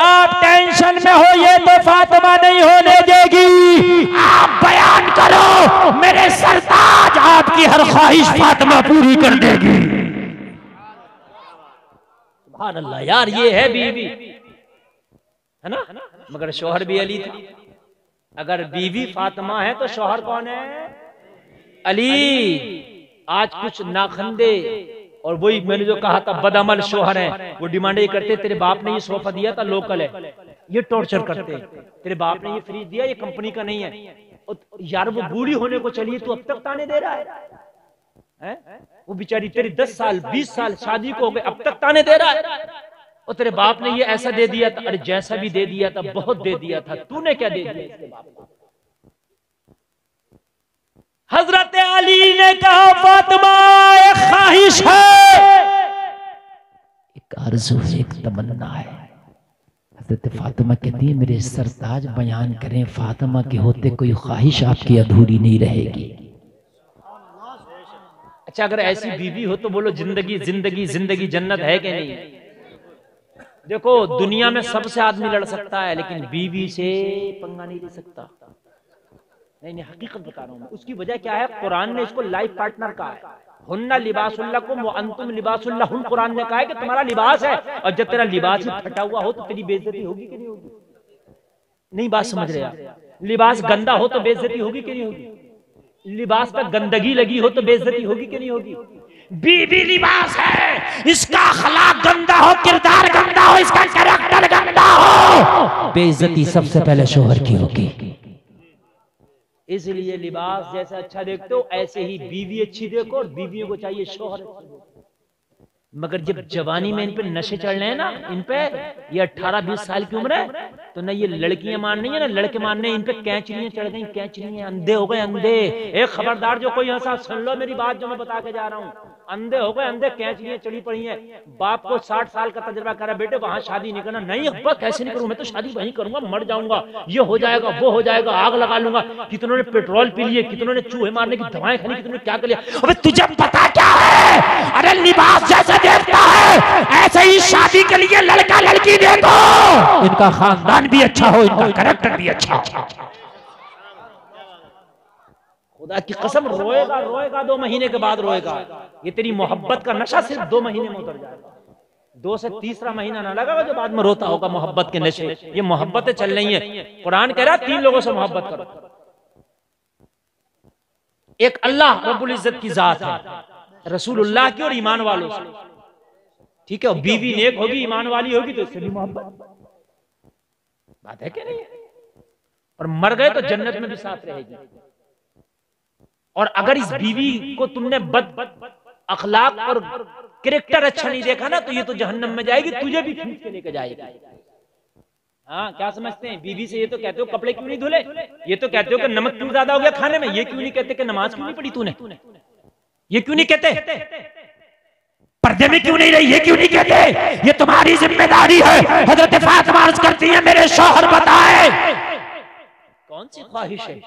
आप टेंशन में हो, ये तो फातिमा नहीं होने देगी। आप बयान करो, मेरे सरताज आपकी हर ख्वाहिश फातिमा पूरी कर देगी। सुभान अल्लाह। यार ये है बीवी, है ना? मगर शौहर भी अली था। अगर बीवी फातिमा है तो शौहर कौन है? अली। आज कुछ नाखंदे और वही मैंने जो कहा था बदअमल शौहर है, वो डिमांड ये करते, तेरे बाप ने ये सोफा दिया था, लोकल है, ये टॉर्चर करते, तेरे बाप ने ये फ्रिज दिया, ये कंपनी का नहीं है। और यार वो बूढ़ी होने को चलिए, तू अब तक ताने दे रहा है? वो बेचारी तेरी 10 साल 20 साल शादी को हो गए, अब तक ताने दे रहा है। और तेरे बाप ने ये ऐसा दे दिया था। अरे जैसा भी दे दिया था, बहुत दे दिया था, तूने क्या दे दिया इसके बाप को? हजरत अली ने कहा, फातिमा एक ख्वाहिश है, एक आरज़ू है, एक तमन्ना है। हजरत फातिमा कहती है, मेरे सरताज बयान करें, फातिमा के होते कोई ख्वाहिश आपकी अधूरी नहीं रहेगी। अच्छा, अगर ऐसी बीवी हो तो बोलो जिंदगी जिंदगी जिंदगी जन्नत है कि नहीं? देखो दुनिया में सबसे आदमी लड़ सकता है, लेकिन बीवी से पंगा नहीं ले सकता। नहीं, हकीकत बता रहा हूं मैं। उसकी वजह क्या है? कुरान ने इसको लाइफ पार्टनर कहा है। हुन्ना लिबासुल्लकुम व अंतुम लिबासुल्लहुन। कुरान ने कहा है कि तुम्हारा लिबास है, और जब तेरा लिबास ही फटा हुआ हो तो तेरी बेइज्जती होगी कि नहीं होगी? नहीं बात समझ रहे आप? लिबास गंदा हो तो बेइज्जती होगी कि नहीं होगी? लिबास पर गंदगी लगी हो तो बेइज्जती होगी कि नहीं होगी? बीवी लिबास है, इसका अखलाक गंदा हो, किरदार गंदा हो, इसका कैरेक्टर गंदा हो, बेइज्जती सबसे पहले शोहर की होगी। इसलिए लिबास जैसे अच्छा देखते हो ऐसे ही बीवी अच्छी देखो, और बीवियों को चाहिए शोहर अच्छे देखो। मगर जब जवानी में इन पे नशे चढ़ रहे हैं ना, इन पे ये 18-20 साल की उम्र है, तो ना ये लड़कियां मान रही है ना लड़के मान रहे हैं, इन पे कैंचरियां चढ़ गई, कैंचरियां, अंधे हो गए अंधे। एक खबरदार जो कोई ऐसा सुन लो मेरी बात जो मैं बता के जा रहा हूँ, अंधे हो गए अंधे, कैंचरियां चढ़ी पड़ी हैं। बाप को 60 साल का तजुर्बा करा, बेटे वहां शादी नहीं करना। नहीं अब्बा कैसे नहीं करूं, मैं तो शादी वहीं करूंगा, मर जाऊंगा, ये हो जाएगा वो हो जाएगा, आग लगा लूंगा। कितनों ने पेट्रोल पी लिए, कितनों ने चूहे मारने की दवाएं खानी, कितनों ने क्या कर लिया। अबे तुझे पता क्या है, अरे लिबास जैसे देखता है ऐसे ही शादी के लिए लड़का लड़की देखो, इनका खानदान भी अच्छा हो, इनका कैरेक्टर भी अच्छा हो। खुदा की कसम रोएगा रोएगा, 2 महीने के बाद रोएगा। ये तेरी मोहब्बत का नशा सिर्फ 2 महीने में उतर जाएगा, 2 से तीसरा महीना ना लगा जो बाद में रोता होगा मोहब्बत के नशे। ये मोहब्बतें चल रही हैं। कुरान कह रहा 3 लोगों से मोहब्बत करो। एक अल्लाह रब्बुल इज्जत की जात है, रसूलुल्लाह की और ईमान वालों से, ठीक है। और बीवी नेक होगी, ईमान वाली होगी तो इससे भी मोहब्बत, बात है कि नहीं। और मर गए तो जन्नत में भी साथ रहेगी। और अगर इस बीवी को तुमने बद अखलाक और कैरेक्टर अच्छा नहीं देखा ना, तो ये तो जहन्नम में जाएगी, तुझे भी खींच के लेके जाएगी। हाँ, क्या समझते हैं? बीवी से ये तो कहते हो कपड़े क्यों नहीं धुले, ये तो कहते हो कि नमक क्यों ज्यादा हो गया खाने में, ये क्यों नहीं कहते कि नमाज क्यों नहीं पढ़ी तूने, ये क्यों नहीं कहते पर्दे में क्यों नहीं रही, ये क्यों नहीं कहते। ये तुम्हारी जिम्मेदारी है। हजरत फातिमा अर्ज करती है मेरे शौहर बताए कौन सी ख्वाहिश है।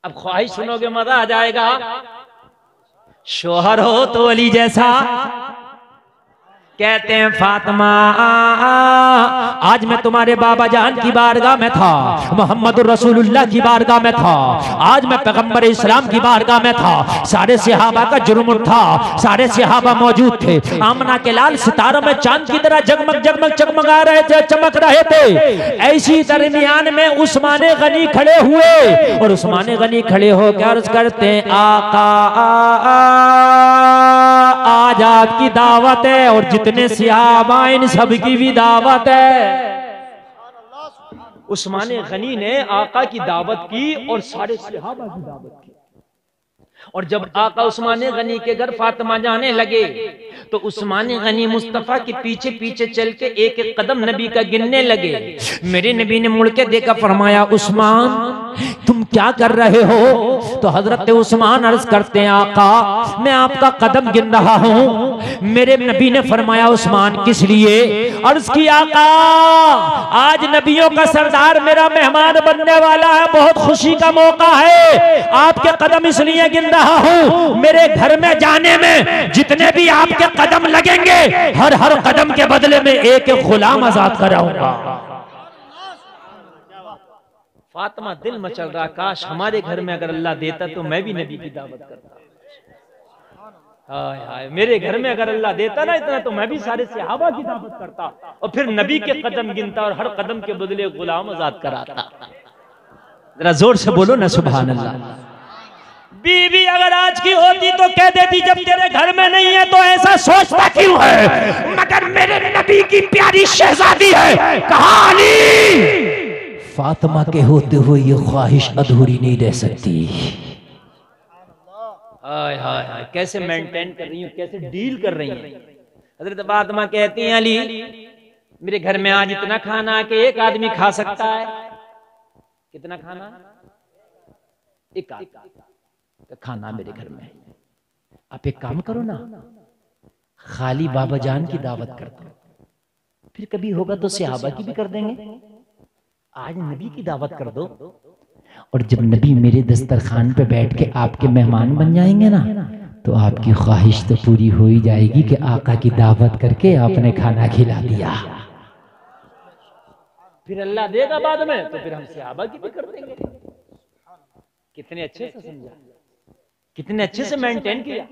अब ख्वाहिश सुनोगे मजा आ जाएगा। शौहर हो तो अली जैसा, कहते हैं फातिमा आज मैं तुम्हारे बाबा जान की बारगाह में था, मोहम्मद रसूलुल्लाह की बारगाह में था, आज मैं पैगंबर इस्लाम की बारगाह में था। सारे सहाबा का जुर्म था, सारे सहाबा मौजूद थे। आमना के लाल सितारों में चांद की तरह जगमग जगमग चमका रहे थे, चमक रहे थे। ऐसी दरमियान में उस्मान गनी खड़े हुए, और उस्मान गनी खड़े होकर अर्ज करते हैं आका आज आपकी दावत है, और जितने सहाबा इन सबकी भी दावत है। उस्मान गनी ने आका की दावत की और सारे सहाबा की दावत की। और जब आका उस्मान गनी के घर फातिमा जाने लगे, तो उस्मान गनी मुस्तफा के पीछे पीछे चल के एक एक कदम नबी का गिनने लगे। मेरे नबी ने मुड़ के देखा, फरमाया उस्मान तुम क्या कर रहे हो। तो हजरत उस्मान अर्ज करते हैं आका मैं आपका कदम गिन रहा हूँ। मेरे नबी ने फरमाया उस्मान किस लिए। अर्ज किया आका आज नबियों का सरदार मेरा मेहमान बनने वाला है, बहुत खुशी का मौका है, आपके कदम इसलिए गिन रहा हूँ। मेरे घर में जाने में जितने भी आपके कदम लगेंगे, हर हर कदम के बदले में एक एक गुलाम आजाद कराऊंगा। फातिमा दिल मचल रहा, काश हमारे घर में अगर अल्लाह देता तो मैं भी नबी की दावत करता। हाय हाय, मेरे घर में अगर अल्लाह देता ना इतना, तो मैं भी सारे सहाबा की दावत करता और फिर नबी के कदम गिनता और हर कदम के बदले गुलाम आजाद कराता। जरा जोर से बोलो ना सुभान अल्लाह। बीवी अगर आज की होती तो कह देती जब तेरे घर में नहीं है तो ऐसा सोचता क्यों है, मगर मेरे नबी की प्यारी शहजादी है। कहा अली फातिमा के होते हुए ये ख्वाहिश अधूरी नहीं रह सकती। हाय हाय हाय, कैसे मेंटेन कर रही हूँ, कैसे डील कर रही है। हजरत फातिमा कहती हैं अली मेरे घर में आज इतना खाना कि एक आदमी खा सकता है। कितना खाना? एक खाना मेरे घर में। आप एक काम करो ना, खाली बाबा जान की दावत कर दो, फिर कभी होगा तो सहाबा की भी कर देंगे। आज नबी की दावत कर दो, और जब नबी मेरे दस्तरखान पे बैठ के आपके मेहमान बन जाएंगे ना, तो आपकी ख्वाहिश तो पूरी हो ही जाएगी कि आका की दावत करके आपने खाना खिला दिया। फिर अल्लाह देगा बाद में तो फिर हम सहाबा की भी कर देंगे। कितने अच्छे से समझा, कितने अच्छे से मेंटेन किया,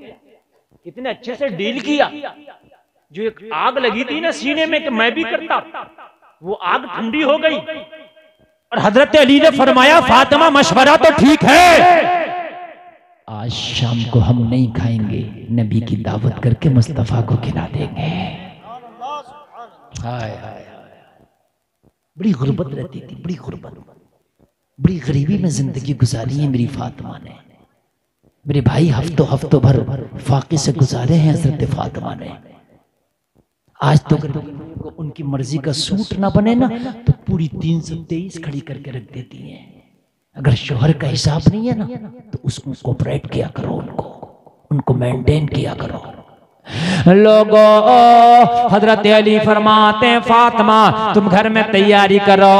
कितने अच्छे से डील किया। जो एक आग लगी थी ना सीने में कि मैं भी करता, वो आग ठंडी हो गई। और हजरत अली ने फरमाया फातिमा मशवरा तो ठीक है, आज शाम को हम नहीं खाएंगे, नबी की दावत करके मुस्तफ़ा को खिला देंगे। हाय हाय हाय, बड़ी गुर्बत रहती थी, बड़ी गुर्बत, बड़ी गरीबी में जिंदगी गुजारी है मेरी फातिमा ने। मेरे भाई हफ्तों भर फाके से गुजारे हैं हजरत फातिमा ने। आज तो को उनकी मर्जी का सूट ना बने ना तो पूरी 323 खड़ी करके रख देती हैं। अगर शोहर का हिसाब नहीं है ना तो उसको कोऑपरेट किया करो, उनको मेंटेन किया करो। लोगों, हजरत अली फरमाते हैं फातिमा तुम घर में तैयारी करो,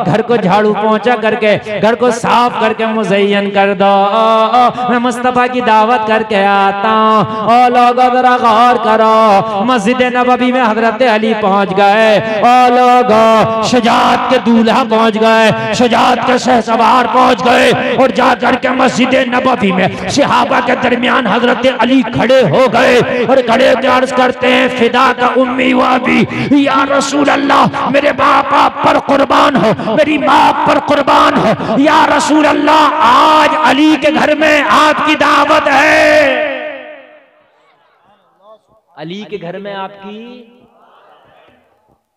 घर को झाड़ू पोंछा करके, घर को साफ करके मुज़य्यन कर दो, मैं मुस्तफ़ा की दावत करके आता हूँ। और लोगों जरा गौर करो, मस्जिद नबवी में हजरत अली पहुंच गए, और लोगों शुजाअत के दूल्हा पहुंच गए, शुजाअत के शहसवार पहुंच गए, और जाकर के मस्जिद नबवी में सहाबा के दरमियान हजरत अली खड़े हो गए और खड़े अर्ज करते हैं फिदा का उम्मी व अबी, या रसूल अल्लाह मेरे बाप आप पर कुर्बान हो, मेरी माँ पर कुर्बान हो, या रसूल अल्लाह आज अली के घर में आपकी दावत है। अली के घर में आपकी,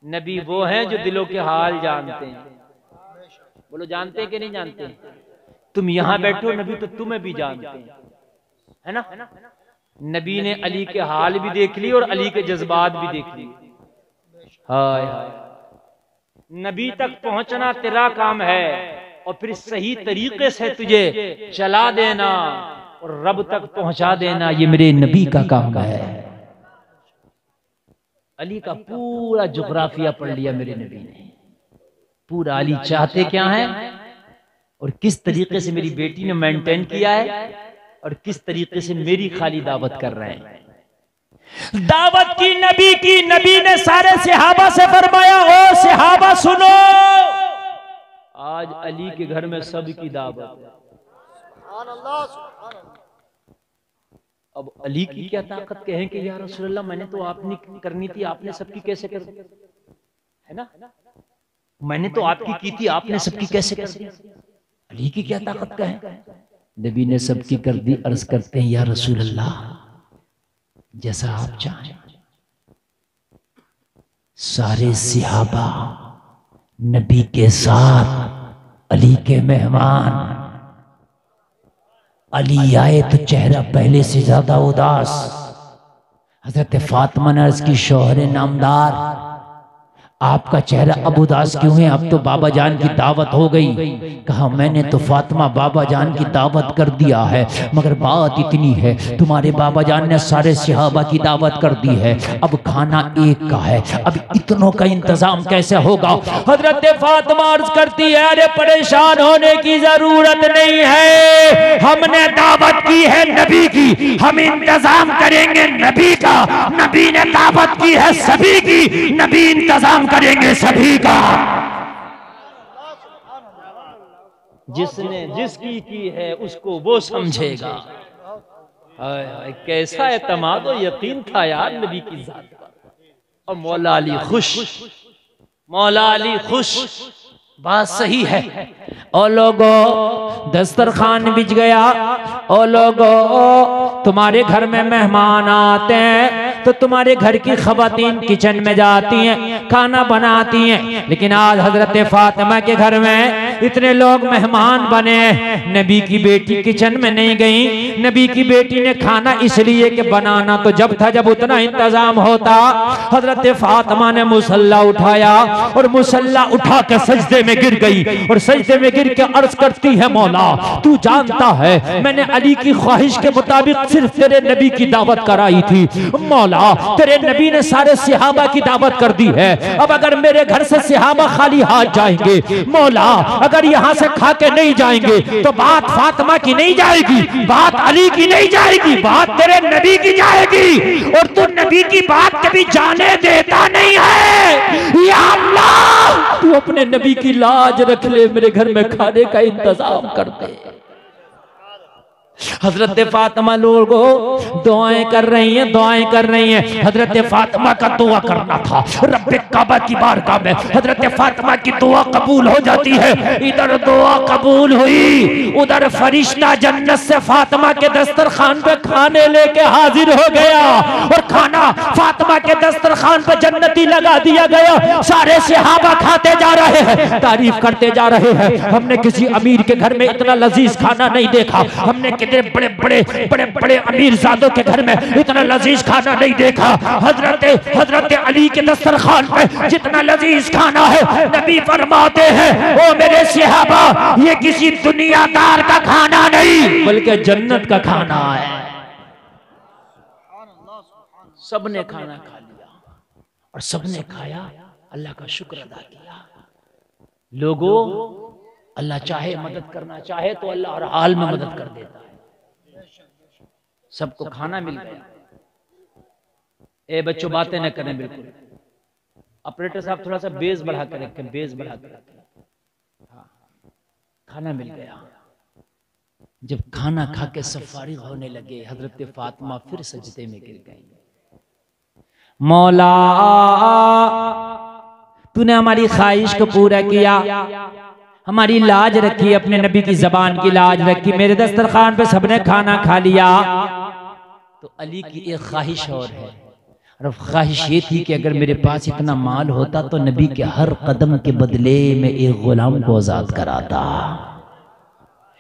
नबी वो हैं जो दिलों के हाल जानते हैं। बोलो जानते हैं कि नहीं जानते? तुम यहां बैठो, नबी तो तुम्हें भी जानते हैं, है ना? नबी ने अली के हाल भी देख लिए और अली के जज्बात भी देख लिए। हाय हाय, नबी तक पहुंचना तेरा काम है और फिर सही तरीके से तुझे चला देना और रब तक पहुंचा देना ये मेरे नबी का काम है। अली का पूरा जुग्राफिया पढ़ लिया मेरे नबी ने, पूरा। अली चाहते क्या हैं और किस तरीके से मेरी बेटी ने मेंटेन किया है और किस तरीके से मेरी खाली दावत कर रहे हैं। दावत की, नबी ने सारे सहाबा से फरमाया, ओ सहाबा सुनो, आज अली के घर में सबकी दावत। अब अली की क्या ताकत कहें कि या रसूलल्लाह मैंने तो आपने करनी थी, आपने सबकी कैसे कर दी, है ना? मैंने तो आपकी की थी, आपने सबकी कैसे कर दी? अली की क्या ताकत कहें? नबी ने सबकी कर दी। अर्ज करते हैं या रसूल अल्लाह जैसा आप चाहें। सारे सहाबा नबी के साथ अली के मेहमान। अली आए तो चेहरा पहले से ज्यादा उदास। हजरत फातिमा ने अर्ज की, शौहर नामदार आपका चेहरा अब उदास क्यों है? अब तो बाबा जान की दावत हो गई। कहा मैंने तो फातिमा बाबा जान की दावत कर दिया है, मगर बात इतनी है तुम्हारे बाबा जान ने सारे सहाबा की दावत कर दी है, अब खाना एक का है, अब इतनों का इंतजाम कैसे होगा? हजरत फातिमा अर्ज करती है, अरे परेशान होने की जरूरत नहीं है, हमने दावत की है नबी की, हम इंतजाम करेंगे नबी का। नबी ने दावत की है सभी की, नबी इंतजाम करेंगे सभी का। जिसने जिसकी की है उसको वो समझेगा। कैसा एतमाद और यकीन था यार नबी की जात पर। और मौला अली खुश, मौला अली खुश। बात सही है। ओ लोगो दस्तरखान बिछ गया। ओ लोगो तुम्हारे घर में मेहमान आते हैं तो तुम्हारे घर की खवातीन किचन में जाती हैं, खाना बनाती हैं, लेकिन आज हजरत फातिमा के घर में इतने लोग मेहमान बने, नबी की बेटी किचन में नहीं गई। नबी की बेटी ने खाना इसलिए कि बनाना तो जब था जब उतना इंतजाम होता। हजरत फातिमा ने मुसल्ला उठाया और मुसल्ला उठा के सजदे में गिर गई और सजदे में गिर के अर्ज करती है, मौला तू जानता है मैंने अली की ख्वाहिश के मुताबिक सिर्फ तेरे नबी की दावत कराई थी। मौला तेरे नबी ने सारे सहाबा की दावत कर दी है, अब अगर मेरे घर से सहाबा खाली हाथ जाएंगे, मौला अगर यहाँ से खा के नहीं जाएंगे तो बात फातिमा की नहीं जाएगी, बात अली की नहीं जाएगी, बात तेरे नबी की जाएगी। और तू नबी की बात कभी जाने देता नहीं है। या अल्लाह तू अपने नबी की लाज रख ले, मेरे घर में खाने का इंतजाम कर दे। हजरत फातिमा लोगों दुआएं कर रही हैं, दुआएं कर रही हैं। हजरत फातिमा का दुआ करना था रब्बे काबा की बारगाह में। हजरत फातिमा की दुआ कबूल हो जाती है। इधर दुआ कबूल हुई, उधर फरिश्ता जन्नत से फातिमा के दस्तरखान पे खाने लेके हाजिर हो गया और खाना फातिमा के दस्तरखान पे जन्नती लगा दिया गया। सारे सहाबा खाते जा रहे हैं, तारीफ करते जा रहे हैं। हमने किसी अमीर के घर में इतना लजीज खाना नहीं देखा, हमने कितने बड़े बड़े अमीर ज़ादों के घर में इतना लजीज खाना नहीं देखा। हजरत अली के दस्तरखान पे जितना लजीज खाना है, नबी फरमाते हैं ओ मेरे सहाबा ये किसी दुनियादार का खाना नहीं बल्कि जन्नत का खाना है। सबने खाना खा लिया और सबने खाया, अल्लाह का शुक्र अदा किया। लोगों, अल्लाह चाहे मदद करना चाहे तो अल्लाह हर हाल में मदद कर देता है। सबको खाना मिल गया। ए बच्चों बातें न करें बिल्कुल। ऑपरेटर साहब थोड़ा सा बेस बढ़ा कर रखें, बेस बढ़ा कर रखें। हाँ, खाना मिल गया। जब खाना खा के सब फारिग होने लगे, हजरत फातिमा फिर सजदे में गिर गई। मौला तूने हमारी ख्वाहिश को पूरा किया, हमारी लाज रखी, अपने नबी की जबान की लाज रखी। मेरे दस्तरखान पे सबने खाना खा लिया। तो अली की एक ख्वाहिश और है, और ख्वाहिश ये थी कि अगर मेरे पास इतना माल होता तो नबी के हर कदम के बदले में एक गुलाम को आजाद कराता।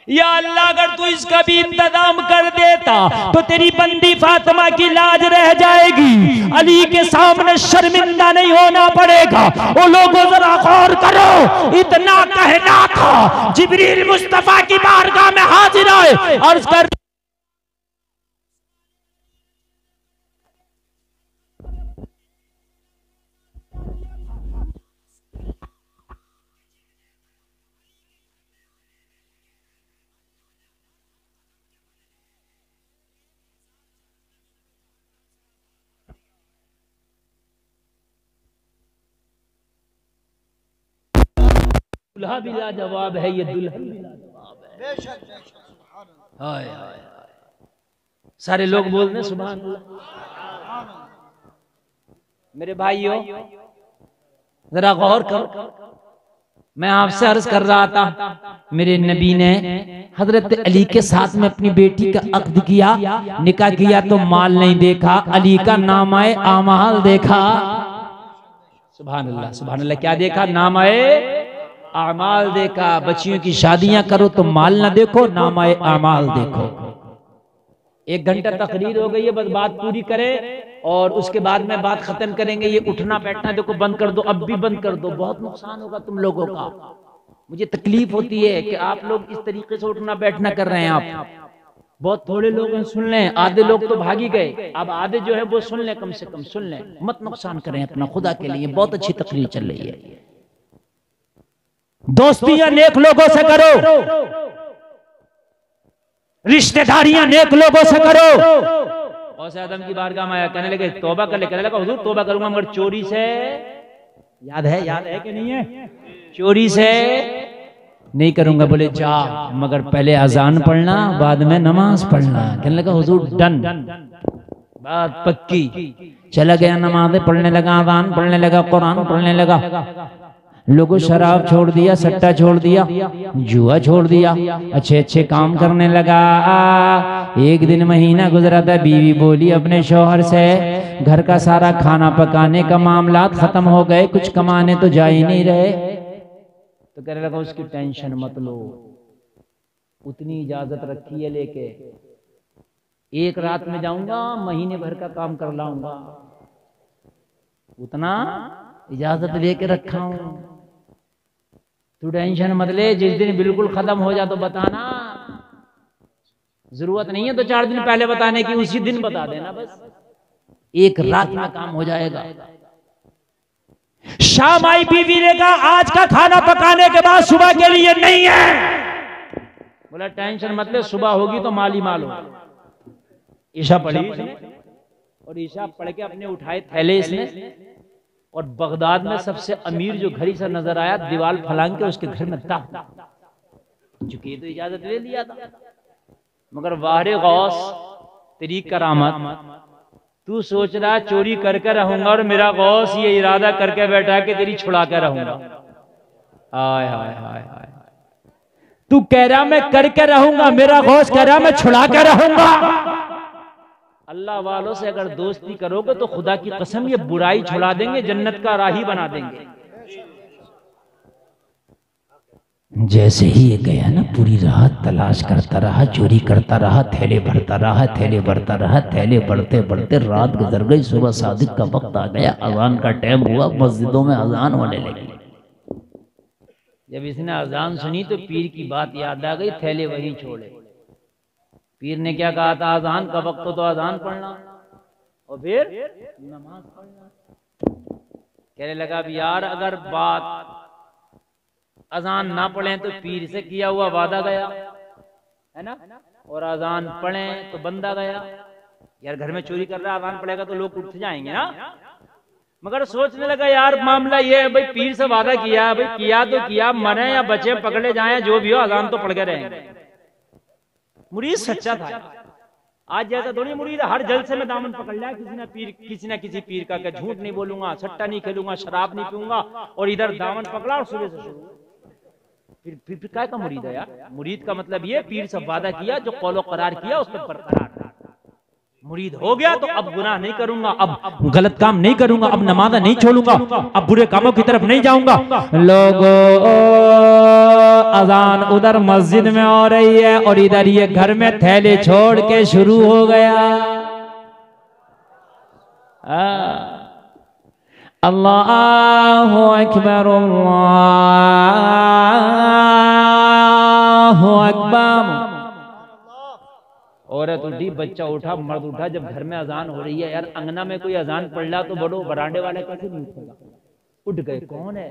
या अल्लाह अगर तू इसका भी इंतजाम कर देता तो तेरी बंदी फातिमा की लाज रह जाएगी, अली के सामने शर्मिंदा नहीं होना पड़ेगा। वो लोगों जरा गौर करो, इतना कहना था जिब्रील मुस्तफा की बारगाह में हाजिर आए और कर दुल्हा भी लाजवाब है, ये दुल्हन भी लाजवाब है। हाय हाय सारे लोग बोल रहे सुभान अल्लाह। मेरे भाइयों जरा गौर करो, मैं आपसे अर्ज कर रहा था, मेरे नबी ने हजरत अली के साथ में अपनी बेटी का अक्द किया, निकाह किया तो माल नहीं देखा, अली का नामाए आमाल देखा। सुभान अल्लाह सुभान अल्लाह। क्या देखा? नामाए आमाल देखा। बच्चियों की शादियां करो तो माल ना देखो, नामाए आमाल देखो। 1 घंटा तकरीर हो गई है, बस बात पूरी करें और उसके बाद में बात खत्म करेंगे। ये उठना बैठना देखो बंद कर दो, अब भी बंद कर दो, बहुत नुकसान होगा तुम लोगों का। मुझे तकलीफ होती है कि आप लोग इस तरीके से उठना बैठना कर रहे हैं। आप बहुत थोड़े लोग हैं, सुन लें, आधे लोग तो भागी गए, अब आधे जो है वो सुन लें, कम से कम सुन लें, मत नुकसान करें अपना, खुदा के लिए। बहुत अच्छी तकरीर चल रही है। दोस्तियां नेक लोगों से करो, रिश्तेदारियां नेक लोगों से करो। गौसे आदम की बारगाह में आया, कहने लगे तौबा कर ले, कहने लगा हुजूर तौबा करूंगा मगर चोरी से। याद है कि नहीं है? चोरी से नहीं करूंगा। बोले जा, मगर पहले अजान पढ़ना, बाद में नमाज पढ़ना। कहने लगा हुजूर डन, बात पक्की। चला गया, नमाज़ें पढ़ने लगा, अजान पढ़ने लगा, कुरान पढ़ने लगा। लोगों शराब छोड़ दिया, सट्टा छोड़ दिया, जुआ छोड़ दिया, अच्छे अच्छे काम करने लगा। एक दिन महीना गुजरा था, बीवी बोली अपने शौहर से घर का सारा खाना पकाने का मामला खत्म हो गए, कुछ कमाने तो जा ही नहीं रहे। तो कहने लगा उसकी टेंशन मत लो, उतनी इजाजत रखी है लेके, एक रात में जाऊंगा महीने भर का काम कर लाऊंगा, उतना इजाजत लेके रखा हूं, तू टेंशन मत ले। जिस दिन बिल्कुल खत्म हो जा तो बताना, जरूरत नहीं है तो 4 दिन पहले बताने की, उसी दिन बता देना, बस एक रात में काम हो जाएगा। शाम आई, बीवी ने कहा आज का खाना पकाने के बाद सुबह के लिए नहीं है। बोला टेंशन मत ले, सुबह होगी तो माल ही माल होगा। ईशा पढ़ी और ईशा पढ़ के अपने उठाए थैले इसने, और बगदाद में सबसे अमीर जो घड़ी से नजर आया, दीवार फलांग के उसके घर में था, चूंकि तो इजाजत ले लिया था। मगर वाहरे गौस तेरी करामत, तू सोच रहा चोरी करके रहूंगा और मेरा गौस ये इरादा करके बैठा कि तेरी छुड़ा के रहूंगा। हाय हाय हाय हाय, तू कह रहा मैं करके रहूंगा, मेरा गौस कह रहा मैं छुड़ा के रहूंगा। अल्लाह वालों से अगर दोस्ती करोगे तो खुदा की कसम ये बुराई छुड़ा देंगे, जन्नत का राही बना देंगे। जैसे ही ये गया ना, पूरी रात तलाश करता रहा, चोरी करता रहा, थैले भरता रहा, थैले भरता रहा, थैले बढ़ते बढ़ते रात गुजर गई। सुबह सादिक का वक्त आ गया, अजान का टाइम हुआ, मस्जिदों में अजान होने लगी। जब इसने अजान सुनी तो पीर की बात याद आ गई, थैले वहीं छोड़े। पीर ने क्या कहा था, अजान का वक्त तो अजान पढ़ना और फिर नमाज पढ़ना। कहने लगा अब यार अगर बात अजान ना पढ़े तो पीर से किया हुआ वादा गया है ना, और अजान पढ़े तो बंदा गया। यार घर में चोरी कर रहा है, अजान पढ़ेगा तो लोग उठ जाएंगे ना। मगर सोचने लगा यार मामला ये है भाई, पीर से वादा किया है भाई, किया तो किया, मरे या बचे पकड़े जाए जो भी हो, अजान तो पढ़ के रहेंगे। मुरीद सच्चा था। आज जैसा थोड़ी मुरीद हर जलसे में दामन पकड़ लिया किसी ना किसी पीर का, झूठ नहीं बोलूंगा, सट्टा नहीं खेलूंगा, शराब नहीं पीऊंगा, और इधर दामन पकड़ा और सुबह से शुरू। फिर काय का मुरीद है यार? मुरीद का मतलब ये पीर से वादा किया, जो कौलो करार किया उस पर बरकरार। मुरीद हो गया तो अब गुनाह नहीं करूंगा, अब गलत काम नहीं करूंगा, अब नमाज़ नहीं छोड़ूंगा, अब बुरे कामों की तरफ नहीं जाऊंगा। लोगों अजान उधर मस्जिद में हो रही है और इधर ये घर में थैले छोड़ के शुरू हो गया। अल्लाहु अकबर, अल्लाहु अकबर। औरत उठी, बच्चा उठा, मर्द उठा। जब घर में अजान हो रही है यार, अंगना में कोई अजान पढ़ रहा तो बड़ो बरांडे वाले कैसे नहीं उठेगा? उठ गए। कौन है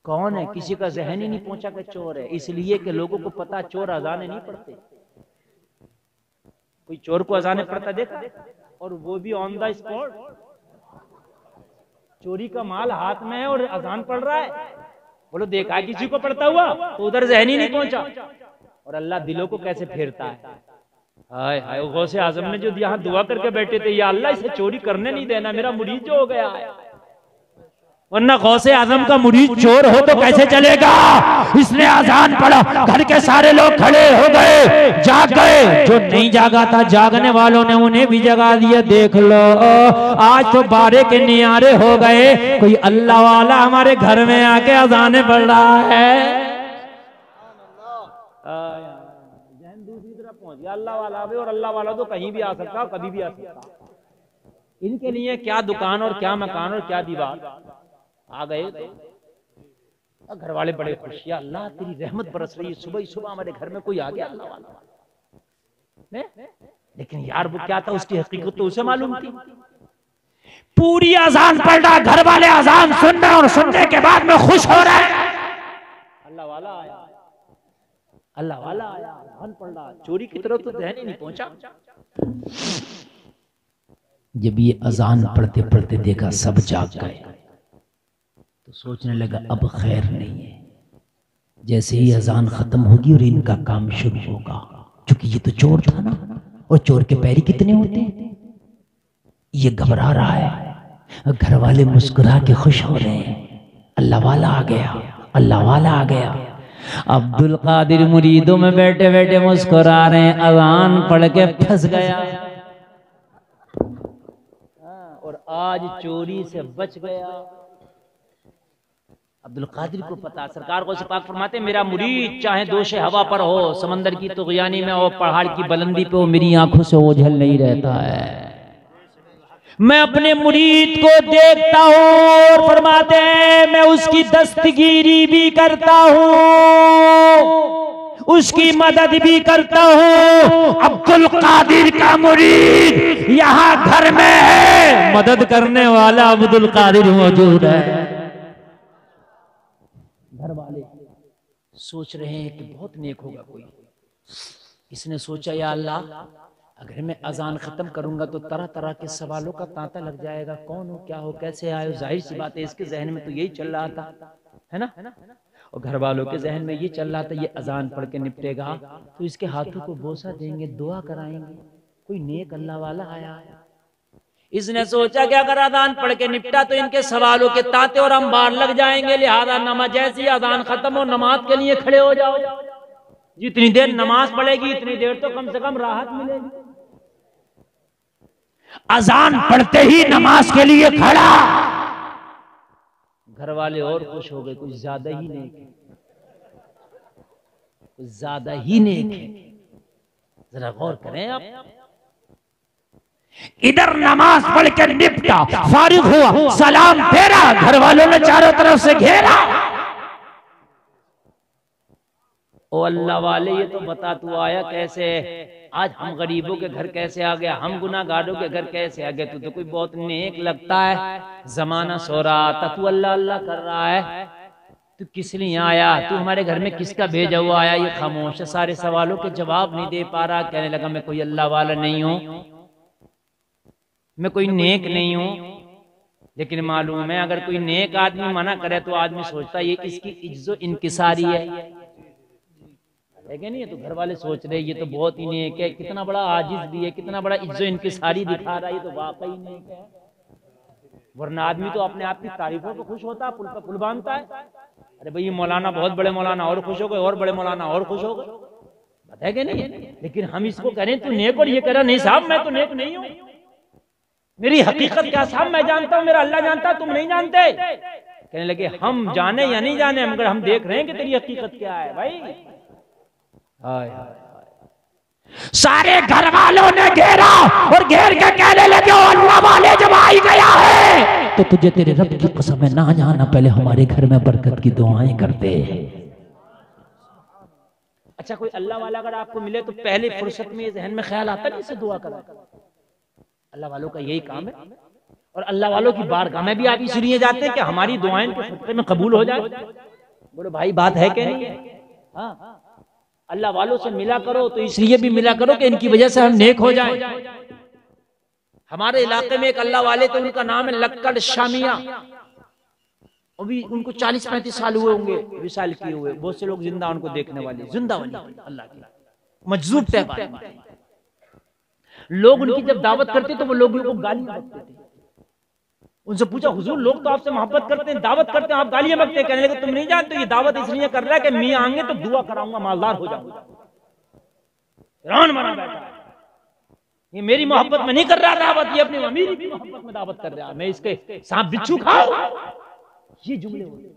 कौन है? किसी का जहन ही नहीं पहुंचा कि चोर है, इसलिए कि लोगों को पता चोर अजाने नहीं पढ़ते। कोई चोर को अजाने पढ़ता देखा? और वो भी ऑन द स्पॉट। चोरी का माल हाथ में है और अजान पढ़ रहा है, बोलो देखा किसी को पढ़ता हुआ? तो उधर जहन ही नहीं पहुंचा। और अल्लाह दिलों को कैसे फेरता है। हाय हाय, गौसे आजम ने जो यहाँ दुआ करके बैठे थे, या अल्लाह इसे चोरी करने नहीं देना, मेरा मुरीद जो हो गया है। वरना गौसे आजम का मुरीद चोर हो तो कैसे चलेगा? इसने अजान पढ़ा, घर के सारे लोग खड़े हो गए, जाग गए। जो नहीं जागा था, जागने वालों ने उन्हें भी जगा दिया। देख लो आज तो बारे के नियारे हो गए। कोई अल्लाह वाला हमारे घर में आके अजाने पढ़ रहा है। अल्लाह वाला भी, और अल्लाह वाला तो कहीं भी आ सकता, कभी भी आ सकता। इनके लिए क्या दुकान और क्या मकान और क्या दीवार। आ गए तो घर वाले बड़े खुश, या अल्लाह तेरी रहमत बरस रही है, सुबह ही सुबह हमारे घर में कोई आ गया अल्लाह वाला ने? लेकिन यार वो क्या था, उसकी हकीकत तो उसे मालूम थी। पूरी अजान पढ़ रहा, घर वाले अजान सुन रहे और सुनने के बाद में खुश हो रहे हैं। अल्लाह वाला आया, अल्लाह वाला आया, अजान पढ़ रहा, चोरी की तरफ तो ध्यान ही नहीं पहुंचा। जब ये अजान पढ़ते पढ़ते देखा सब जाग गए तो सोचने लगा अब खैर नहीं है। जैसे ही अजान खत्म होगी और इनका काम शुरू होगा, क्योंकि ये तो चोर था ना, और चोर के पैरी कितने होते हैं। ये घबरा रहा है, घर वाले मुस्कुरा के खुश हो रहे हैं। अल्लाह वाला आ गया, अल्लाह वाला आ गया। अब्दुल कादिर मुरीदों में बैठे बैठे मुस्कुरा रहे हैं, अजान पढ़ के फंस गया और आज चोरी से बच गया। अब्दुल कादिर को पता, सरकार को पाक फरमाते मेरा मुरीद चाहे दोषे हवा पर हो, समंदर की तुग़यानी में हो, पहाड़ की बुलंदी पे हो, मेरी आंखों से ओझल नहीं रहता है। मैं अपने मुरीद को देखता हूँ और फरमाते हैं मैं उसकी दस्तगीरी भी करता हूँ, उसकी मदद भी करता हूँ। अब्दुल कादिर का मुरीद यहाँ घर में है, मदद करने वाला अब्दुल कादिर मौजूद है। घर वाले सोच रहे हैं कि बहुत नेक होगा कोई। इसने सोचा या अल्लाह अगर मैं अजान खत्म करूंगा तो तरह तरह के सवालों का तांता लग जाएगा, कौन हो, क्या हो, कैसे आए। जाहिर सी बात है इसके जहन में तो यही चल रहा था, है ना। और घर वालों के जहन में ये चल रहा था ये अजान पढ़ के निपटेगा तो इसके हाथों को बोसा देंगे, दुआ कराएंगे, कोई नेक अल्लाह वाला आया। इसने सोचा कि अगर अजान पढ़ के निपटा तो इनके सवालों के ताते और अंबार लग जाएंगे, लिहाजा नमाज जैसी अजान खत्म हो नमाज के लिए खड़े हो जाओ। जितनी देर नमाज पढ़ेगी इतनी देर तो कम से कम राहत मिलेगी। अजान पढ़ते ही नमाज के लिए खड़ा। घर वाले और खुश हो गए, कुछ ज्यादा ही नेक है, कुछ ज्यादा ही नेक है। जरा गौर करें आप। इधर नमाज पढ़ के निपटा, फारिग हुआ, सलाम फेरा, घर वालों ने चारों तरफ से घेरा। ओ अल्लाह वाले ये तो बता तू आया कैसे? आज हम गरीबों के घर कैसे आ गया, हम गुनाहगारों के घर कैसे आ गया? तू तो कोई बहुत नेक लगता है, जमाना सो रहा था, तू अल्लाह अल्लाह कर रहा है, तू किस लिए आया? तू हमारे घर में किसका भेजा हुआ आया? ये खामोश है, सारे सवालों के जवाब नहीं दे पा रहा। कहने लगा मैं कोई अल्लाह वाला नहीं हूँ, मैं कोई नेक नहीं हूँ। लेकिन मालूम है अगर कोई नेक आदमी मना करे तो आदमी सोचता ये इसकी इज्जत इनकिसारी है कि नहीं? तो घर वाले सोच रहे ये तो बहुत ही नेक है, कितना बड़ा आजिज भी है, कितना बड़ा इज्जत इनकिसारी दिखा रहा है, ये तो वाकई नेक है। वरना आदमी तो अपने आप की तारीफों पर खुश होता है, पुल पर पुल बांधता है। अरे भाई ये मौलाना बहुत बड़े मौलाना और खुश हो गए, और बड़े मौलाना और खुश हो गए, बताया कि नहीं? लेकिन हम इसको करें तू नेक और ये कह रहा नहीं साहब मैं तो नेक नहीं हूँ, मेरी हकीकत क्या साहब मैं जानता हूँ, मेरा अल्लाह जानता है, तुम नहीं जानते। कहने लगे हम जाने या नहीं जाने मगर हम देख रहे हैं कि तेरी हकीकत क्या है भाई। हाय सारे घर वालों ने घेरा और घेर के कहने लगे अल्लाह वाले जब आई गया है तो तुझे तेरे रब की कसम है ना जाना पहले हमारे घर में बरकत की दुआएं करते। अच्छा कोई अल्लाह वाला अगर आपको मिले तो पहले फुर्सत में जहन में ख्याल आता नहीं इसे दुआ करा। अल्लाह वालों का यही काम है और अल्लाह वालों की बारगाह में भी आप इसलिए जाते हैं कि हमारी दुआएं इनके सदक़े में कबूल हो जाए। बोले भाई बात है क्या नहीं? हाँ अल्लाह वालों से मिला करो तो इसलिए भी मिला करो कि इनकी वजह से हम नेक हो जाए। हमारे इलाके में एक अल्लाह वाले थे, उनका नाम है लक्कड़ शामिया। अभी उनको 40-35 साल हुए होंगे विशाल किए हुए, बहुत से लोग जिंदा उनको देखने वाले, जिंदा वाले अल्लाह की मजजूब टाइप। लोग उनकी जब दावत करते तो वो लोगों को गालियां बकते थे। उनसे पूछा हुजूर लोग तो आपसे मोहब्बत करते हैं, दावत करते हैं, आप गालियां बकते हैं। कहने लगे तुम नहीं जानते ये दावत इसलिए कर रहा है कि मियां आएंगे तो दुआ कराऊंगा मालदार हो जाऊंगा। रौन बना बैठा है, ये मेरी मोहब्बत में नहीं कर रहा दावत, ये अपनी अमीरी की मोहब्बत में दावत कर रहा है, मैं इसके सांप बिच्छू खाऊं। ये जुमले होते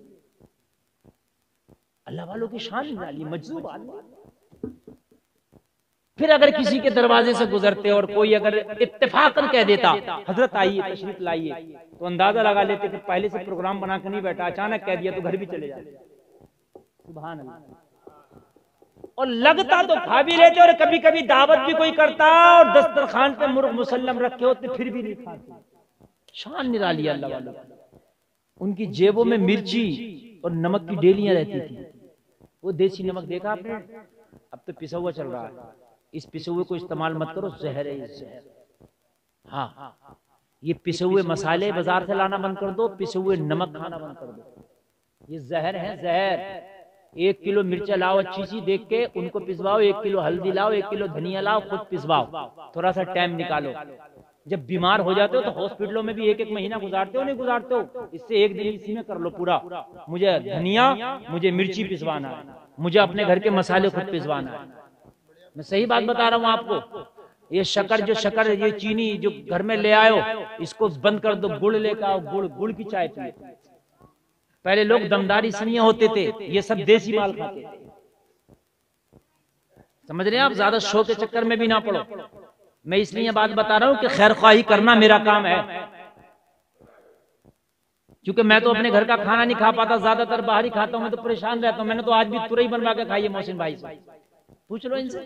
अल्लाह वालों की शान निराली, मजजूब आदमी। फिर अगर किसी के दरवाजे से गुजरते और कोई अगर इत्तेफाकन कह देता हजरत आइए तशरीफ लाइए तो अंदाजा लगा लेते कि पहले से प्रोग्राम बना के नहीं बैठा, अचानक कह दिया तो घर भी चले जाते। सुभान अल्लाह। और लगता तो खा भी लेते और कभी कभी दावत भी कोई करता और दस्तरखान पे मुर्ग मुसल्लम रखे होते फिर भी नहीं खाते। शान निराली अल्लाह वालों। उनकी जेबों में मिर्ची और नमक की डेलियां रहती थी। वो देसी नमक देखा आपने? अब तो पिसा हुआ चल रहा है, इस पिसे हुए को इस्तेमाल मत करो, जहर है ये जहर। हाँ ये पिसे हुए मसाले बाजार से लाना बंद कर दो, पिसे हुए नमक खाना बंद कर दो, ये जहर है जहर। 1 किलो मिर्चा लाओ अच्छी सी देख के, उनको पिसवाओ, 1 किलो हल्दी लाओ, 1 किलो धनिया लाओ, खुद पिसवाओ, थोड़ा सा टाइम निकालो। जब बीमार हो जाते हो तो हॉस्पिटलों में भी 1-1 महीना गुजारते हो नहीं गुजारते हो, इससे 1 दिन इसी में कर लो पूरा। मुझे धनिया, मुझे मिर्ची पिसवाना है, मुझे अपने घर के मसाले खुद पिसवाना है। मैं सही बात बता रहा हूँ आपको। ये शक्कर जो शक्कर ये चीनी जो घर में ले आयो इसको बंद कर दो, गुड़ लेकर आओ, गुड़ की चाय पिए। पहले लोग दमदारी सनिया होते थे, ये सब देसी माल खाते थे। समझ रहे हैं आप? ज्यादा शो के चक्कर में भी ना पड़ो। मैं इसलिए बात बता रहा हूँ कि खैर ख्वाही करना मेरा काम है, क्योंकि मैं तो अपने घर का खाना नहीं खा पाता, ज्यादातर बाहर ही खाता हूँ, मैं तो परेशान रहता हूँ। मैंने तो आज भी तुरई बनवा के खाई है मोहसिन भाई से, पूछ लो इनसे।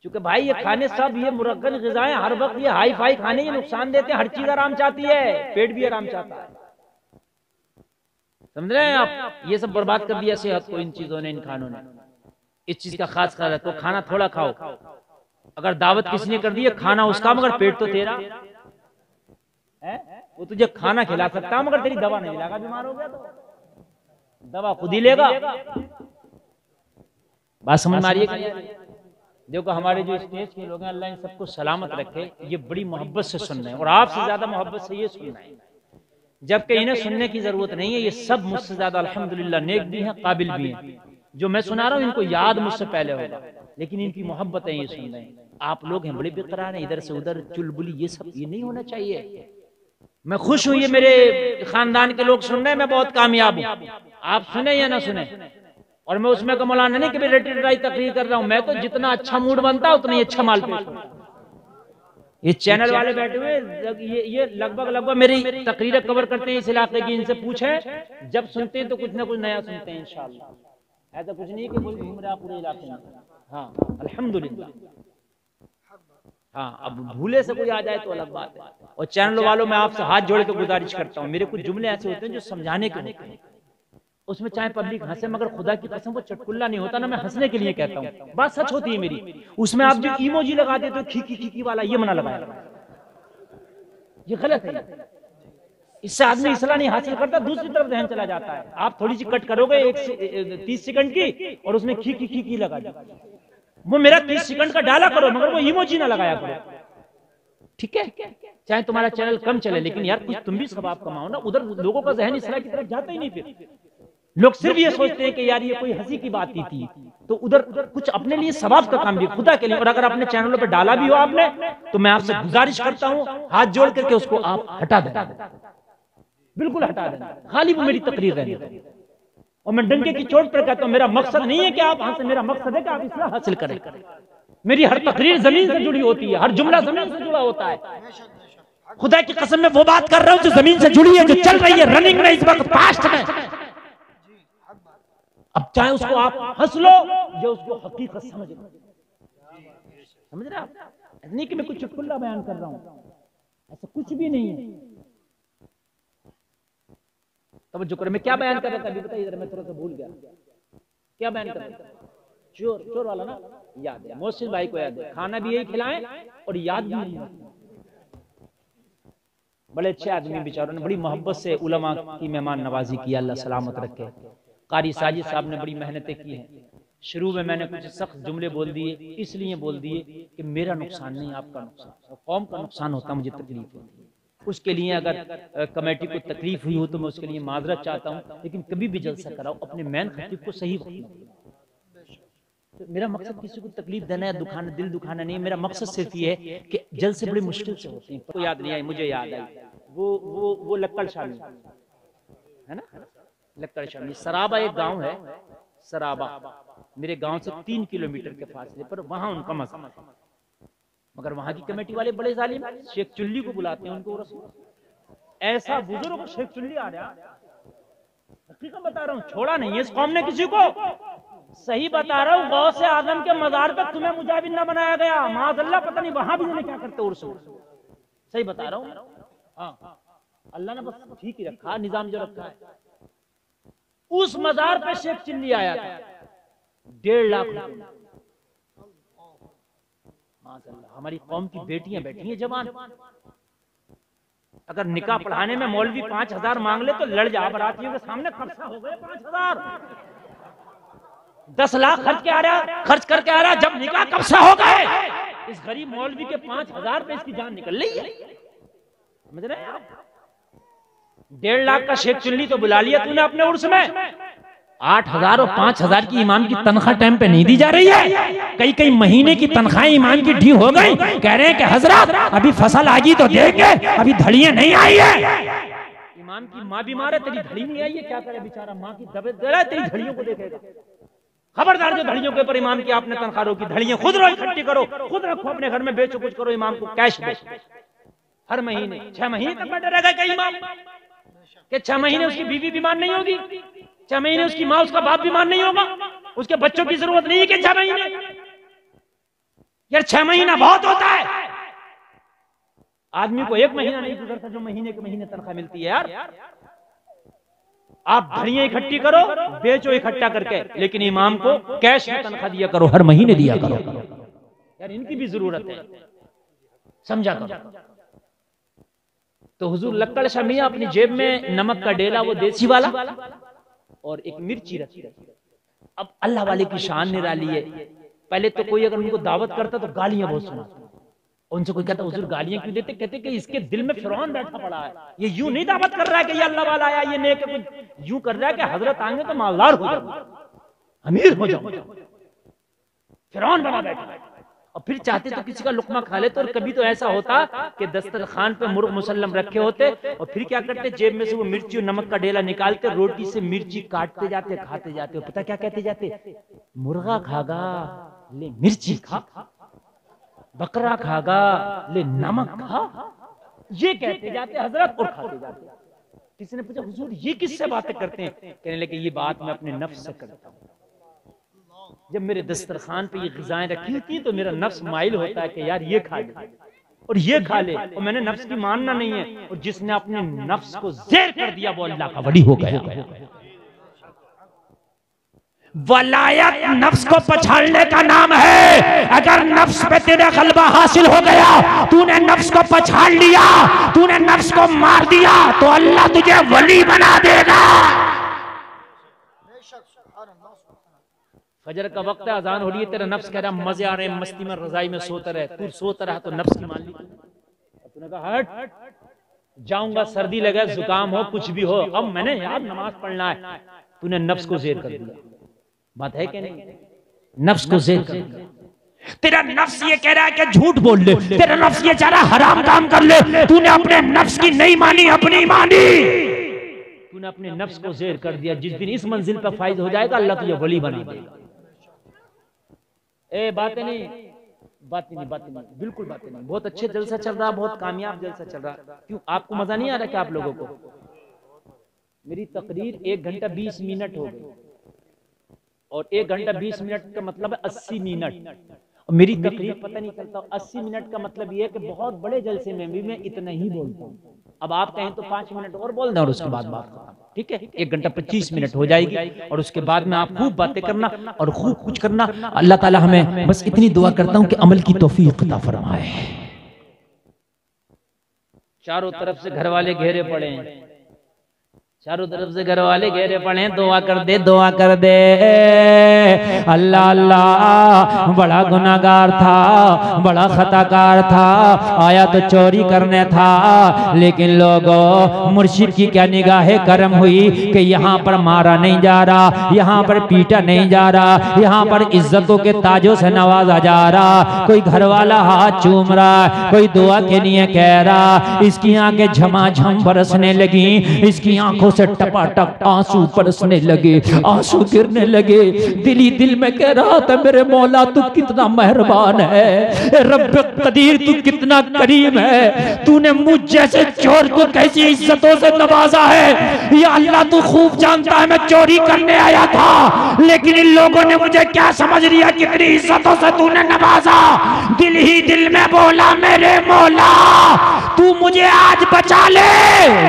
क्योंकि भाई ये खाने सब ये मुरक्कल ग़िज़ाएं हर वक्त ये हाई फाई खाने ये नुकसान देते हैं। हर चीज आराम चाहती है, पेट भी आराम चाहता है। समझ रहे हैं आप? ये सब बर्बाद कर दिया सेहत को इन चीजों ने, इन खानों ने। इस चीज का खास ख्याल रखो, खाना थोड़ा खाओ। अगर दावत किसी ने कर दी है खाना उसका मगर पेट तो तेरा है। वो तुझे खाना खिला सकता मगर तेरी दवा नहीं मिलागा बीमार हो गया तो। दवा खुद ही लेगा। बात समझ में आ रही है? देखो हमारे जो स्टेज के लोग हैं, अल्लाह इन सबको सलामत रखे, ये बड़ी मोहब्बत से सुन रहे हैं और आपसे ज्यादा मोहब्बत से ये सुन रहे हैं, जबकि इन्हें सुनने की जरूरत नहीं है। ये सब मुझसे ज्यादा अल्हम्दुलिल्लाह नेक भी हैं, काबिल भी हैं। जो मैं सुना रहा हूँ इनको याद मुझसे पहले होगा, लेकिन इनकी मोहब्बत है, ये सुन रहे हैं। आप लोग हैं बड़े बेकरार हैं, इधर से उधर चुलबुली, ये सब ये नहीं होना चाहिए। मैं खुश हूं ये मेरे खानदान के लोग सुन रहे हैं, मैं बहुत कामयाब हूं। आप सुने या ना सुने, और मैं उसमें का मौलाना नहीं कि मैं रटी रटाई तकरीर कर रहा हूं। मैं तो जितना अच्छा मूड बनता उतना ही अच्छा माल पेश होता। ये चैनल वाले बैठे हुए ये लगभग मेरी तकरीरें कवर करते हैं इस इलाके की। इनसे पूछें, जब सुनते हैं तो कुछ ना कुछ नया सुनते हैं इंशाअल्लाह। ऐसा कुछ नहीं कि कोई घूम रहा पूरे इलाके में। हाँ अल्हम्दुलिल्लाह। हाँ, अब भूले से कोई आ जाए तो अलग बात है। और चैनल वालों में आपसे हाथ जोड़ के गुजारिश करता हूँ, मेरे कुछ जुमले ऐसे होते हैं जो समझाने के होते हैं, उसमें चाहे पब्लिक हंसे मगर खुदा की कसम वो चटकुल्ला नहीं होता ना, मैं हंसने के लिए कहता हूँ, बात सच होती है मेरी। उसमें आप जो इमोजी लगा देते हो खी वाला, ये मना लगाया, ये गलत है। इससे आदमी इसलाह नहीं हासिल करता, दूसरी तरफ ध्यान चला जाता है। आप थोड़ी सी कट करोगे 30 सेकंड की और उसमें खी लगा दो, वो मेरा 30 सेकंड का डाला करो मगर वो इमोजी ना लगाया करो, ठीक है? चाहे तुम्हारा चैनल कम चले, लेकिन यार कुछ तुम भी सवाब कमाओ ना। उधर लोगों का ज़हन इस्लाह की तरफ जाता ही नहीं। फिर लोग सिर्फ ये सोचते हैं कि यार ये कोई हंसी की बात ही थी, तो उधर कुछ अपने लिए सवाब का काम भी खुदा के लिए। और अगर अपने चैनलों पे डाला भी हो आपने, तो मैं आपसे गुजारिश करता हूँ हाथ जोड़ करके उसको आप हटा दें, बिल्कुल हटा दें, खाली वो मेरी तकरीर रहने दें। और मैं डंके की चोट पर कहता हूँ, मेरा मकसद नहीं है कि आप हंसे, मेरा मकसद है कि आप इस्लाह हासिल करें। मेरी हर तकरीर जमीन से जुड़ी होती है, हर जुमला जमीन से जुड़ा होता है। खुदा की कसम में वो बात कर रहा हूँ जो जमीन से जुड़ी है, जो चल रही है, रनिंग में इस वक्त, पास्ट में। अब चाहे उसको आप हंस लो या उसको हकीकत समझ लो, समझ रहे आप? नहीं कि मैं कुछ चुटकुला बयान कर रहा हूं, ऐसा कुछ भी नहीं है। तब जो कर मैं क्या बयान कर रहा था अभी बताइए जरा, मैं थोड़ा सा भूल गया क्या बयान कर रहा था। चोर वाला ना, याद है, मोहसिन भाई को याद है। खाना भी यही खिलाएं और याद भी नहीं रखें। बड़े अच्छे आदमी बेचारों ने बड़ी मोहब्बत से उलमा की मेहमान नवाजी की, अल्लाह सलामत रखे। कारी साजिद साहब ने बड़ी मेहनतें की हैं। शुरू में मैंने कुछ सख्त जुमले बोल दिए, इसलिए बोल दिए कि मेरा नुकसान नहीं, आपका नुकसान, कौम का नुकसान होता, मुझे तकलीफ होती है। उसके लिए अगर कमेटी को तकलीफ हुई हो तो मैं उसके लिए माजरत चाहता हूँ, लेकिन कभी भी जलसा कराओ अपने मेन खतीब को सही वक्त में। तो मेरा मकसद किसी को तकलीफ देना या दुखाना, दिल दुखाना नहीं। मेरा मकसद सिर्फ ये है कि जलसे बड़ी मुश्किल से होती है। तो याद नहीं आई, मुझे याद आई वो लक्कड़ शामी है ना, लक्कड़ शामी। सराबा एक गांव है, सराबा मेरे गांव से 3 किलोमीटर के फासले पर, वहां उनका मज़हब, मगर वहां की कमेटी वाले बड़े जालिम, शेख चुल्ली को बुलाते हैं उनको रसूल। ऐसा बुजुर्ग शेख चुल्ली आ रहा, हकीकत बता रहा हूँ, छोड़ा नहीं है इस कौम ने किसी को, सही बता रहा हूँ। गौसे आजम के मजार पे तुम्हें मुजाबिन न बनाया गया, माज़अल्लाह, पता नहीं वहां भी उन्हें क्या करते उर्स। सही बता रहा हूँ। हाँ, अल्लाह ने बस ठीक ही रखा, निजाम जो रखा है। उस मजार पे शेख चिल्ली आया था, 1.5 लाख रुपए। माशाअल्लाह, हमारी कौम की बेटियां बैठी हैं जवान, अगर निकाह पढ़ाने में मौलवी 5,000 मांग ले तो लड़ जा, बरातियों के सामने खर्चा हो गए 5,000। 10 लाख खर्च करके आ रहा, जब निकाह कब से हो गए, इस गरीब मौलवी के 5,000 पे इसकी जान निकल रही है। समझ रहे हैं आप? 1.5 लाख का शेख चुल्ली तो बुला लिया तूने अपने उर्स में, 8,000 और 5,000 की इमाम की तनख्वाह टाइम पे नहीं दी जा रही है। कई महीने की तनख्वाहें इमाम की ढी हो गई। कह रहे हैं कि हजरत अभी फसल आ गई तो देंगे, अभी धड़ियां नहीं आई है। इमाम की माँ बीमार है, तेरी धड़ी नहीं आई है, क्या करे बेचारा, माँ की तबीयत दे रहा है, तेरी धड़ियों को देखेगा। खबरदार जो धड़ियों के ऊपर इमाम की आपने तनख्वाह रोकी, धड़ियां खुद रो इकट्ठी करो, खुद रखो अपने घर में, बेचो कुछ करो, इमाम को कैश दो हर महीने। 6 महीने तक बैठे रहेगा क्या इमाम? कि 6 महीने उसकी बीवी बीमार नहीं होगी, 6 महीने उसकी माँ उसका बाप बीमार नहीं होगा, उसके बच्चों की जरूरत नहीं है कि 6 महीने? यार 6 महीना बहुत होता है। आदमी को 1 महीना नहीं गुजरता जो महीने के महीने तनख्वाह मिलती है। यार आप धड़ियां इकट्ठी करो, बेचो इकट्ठा करके, लेकिन इमाम को कैश में तनख्वाह दिया करो, हर महीने दिया करो। यार इनकी भी जरूरत है, समझा करो। तो हुजूर लक्कड़ शाह मियां अपनी जेब में नमक का डेला, वो देसी वाला, और एक मिर्ची रखी। अब अल्लाह वाले की शान निराली है। पहले तो कोई अगर उनको दावत करता तो गालियां बहुत सुनाता, उनसे कोई कहता हुजूर गालियां क्यों देते? कहते कि इसके दिल में फिरौन बैठा पड़ा है, ये यूं नहीं दावत कर रहा है कि ये अल्लाह वाला आया, ये नेक है, यूं कर रहा है कि हजरत आएंगे तो मालदार हो जाऊंगा, अमीर हो जाऊंगा, फिरौन बना बैठा है। और फिर चाहते तो किसी का लुकमा खा लेते। और कभी तो ऐसा होता कि दस्तरखान पे मुर्ग मुसल्लम रखे होते और फिर क्या करते, जेब में से वो मिर्ची और नमक का ढेला निकालते, रोटी से मिर्ची काटते जाते, खाते जाते। पता क्या कहते जाते? मुर्गा खागा ले मिर्ची खा, बकरा खागा ले नमक खा, ये कहते जाते हजरत और खाते जाते। किसी ने पूछा हुजूर ये किससे बातें करते हैं? कहने लगे ये बात मैं अपने नफ्स से करता हूँ। जब मेरे दस्तरखान पे ये ग़िज़ाएं रखी होती तो मेरा नफ्स माइल होता है कि यार ये खा ले और ये खा ले, और मैंने नफ्स की मानना नहीं है। और जिसने अपने नफ्स को ज़ेर कर दिया वो अल्लाह का वली हो गया। वलायत नफ्स को पछाड़ने का नाम है। अगर नफ्स पे तेरा गलबा हासिल हो गया, तूने नफ्स को पछाड़ लिया, तूने नफ्स को मार दिया, तो अल्लाह तुझे वली बना देगा। फजर का वक्त है, अजान हो रही है, तेरा नफ्स कह रहा मजे आ रहे हैं, मस्ती में रजाई में सोता रहे, तू सोता रहा तो नफ्स की मान ली। तूने कहा हट जाऊंगा, सर्दी लगे, जुकाम हो, कुछ भी हो, अब मैंने यार नमाज पढ़ना है, तूने नफ्स को ज़ेर कर दिया। बात है कि नहीं? नफ्स को ज़ेर कर दिया। तेरा नफ्स ये कह रहा है कि झूठ बोल ले, तेरा नफ्स ये चाह रहा हराम काम कर ले, तूने अपने नफ्स की नहीं मानी, अपनी मानी। तूने अपने नफ्स को ज़ेर कर दिया। जिस दिन इस मंजिल पर फायद हो जाएगा अल्लाह तुझे वली बना देगा। ए बातें नहीं, बातें नहीं, बातें नहीं, बिल्कुल बातें नहीं। बहुत अच्छे जलसा चल रहा, बहुत कामयाब जलसा चल रहा। क्यों आपको मजा नहीं आ रहा क्या? आप लोगों को मेरी तकरीर 1 घंटा 20 मिनट हो गई, और 1 घंटा 20 मिनट का मतलब है 80 मिनट। और मेरी तकरीर पता नहीं चलता 80 मिनट का मतलब ये है कि बहुत बड़े जलसे में भी मैं इतना ही बोलता हूँ। अब आप कहें तो 5 मिनट और बोल दें और उसके बाद बात खत्म, ठीक है? 1 घंटा 25 मिनट हो जाएगी, और उसके बाद में आप खूब बातें करना और खूब कुछ करना। अल्लाह ताला हमें बस इतनी दुआ करता हूँ कि अमल की तौफीक अता फरमाए। चारों तरफ से घर वाले घेरे पड़े हैं, चारों तरफ से घर वाले घेरे पड़े हैं, दुआ कर दे, दुआ कर दे। अल्लाह अल्लाह, बड़ा गुनाहगार था, बड़ा खताकार था, आया तो चोरी करने था, लेकिन लोगों मुर्शिद की क्या निगाहे करम हुई कि यहाँ पर मारा नहीं जा रहा, यहाँ पर पीटा नहीं जा रहा, यहाँ पर इज्जतों के ताजों से नवाजा जा रहा। कोई घर वाला हाथ चूम रहा, कोई दुआ के लिए कह रहा, इसकी आंखें झमाझम बरसने लगी, इसकी आंखों से टपाटप आंसू बरसने लगे, आंसू गिरने लगे। दिल ही दिल में कह रहा था मेरे मौला तू कितना मेहरबान है, रब कदीर तू कितना करीम है, तूने मुझ जैसे चोर को कैसी इज्जतों से नवाजा है। या अल्लाह तू खूब जानता है मैं चोरी करने आया था, लेकिन इन लोगों ने मुझे क्या समझ लिया, कितनी इज्जतों से तूने नवाजा। दिल ही दिल में बोला मेरे मौला तू मुझे आज बचा ले,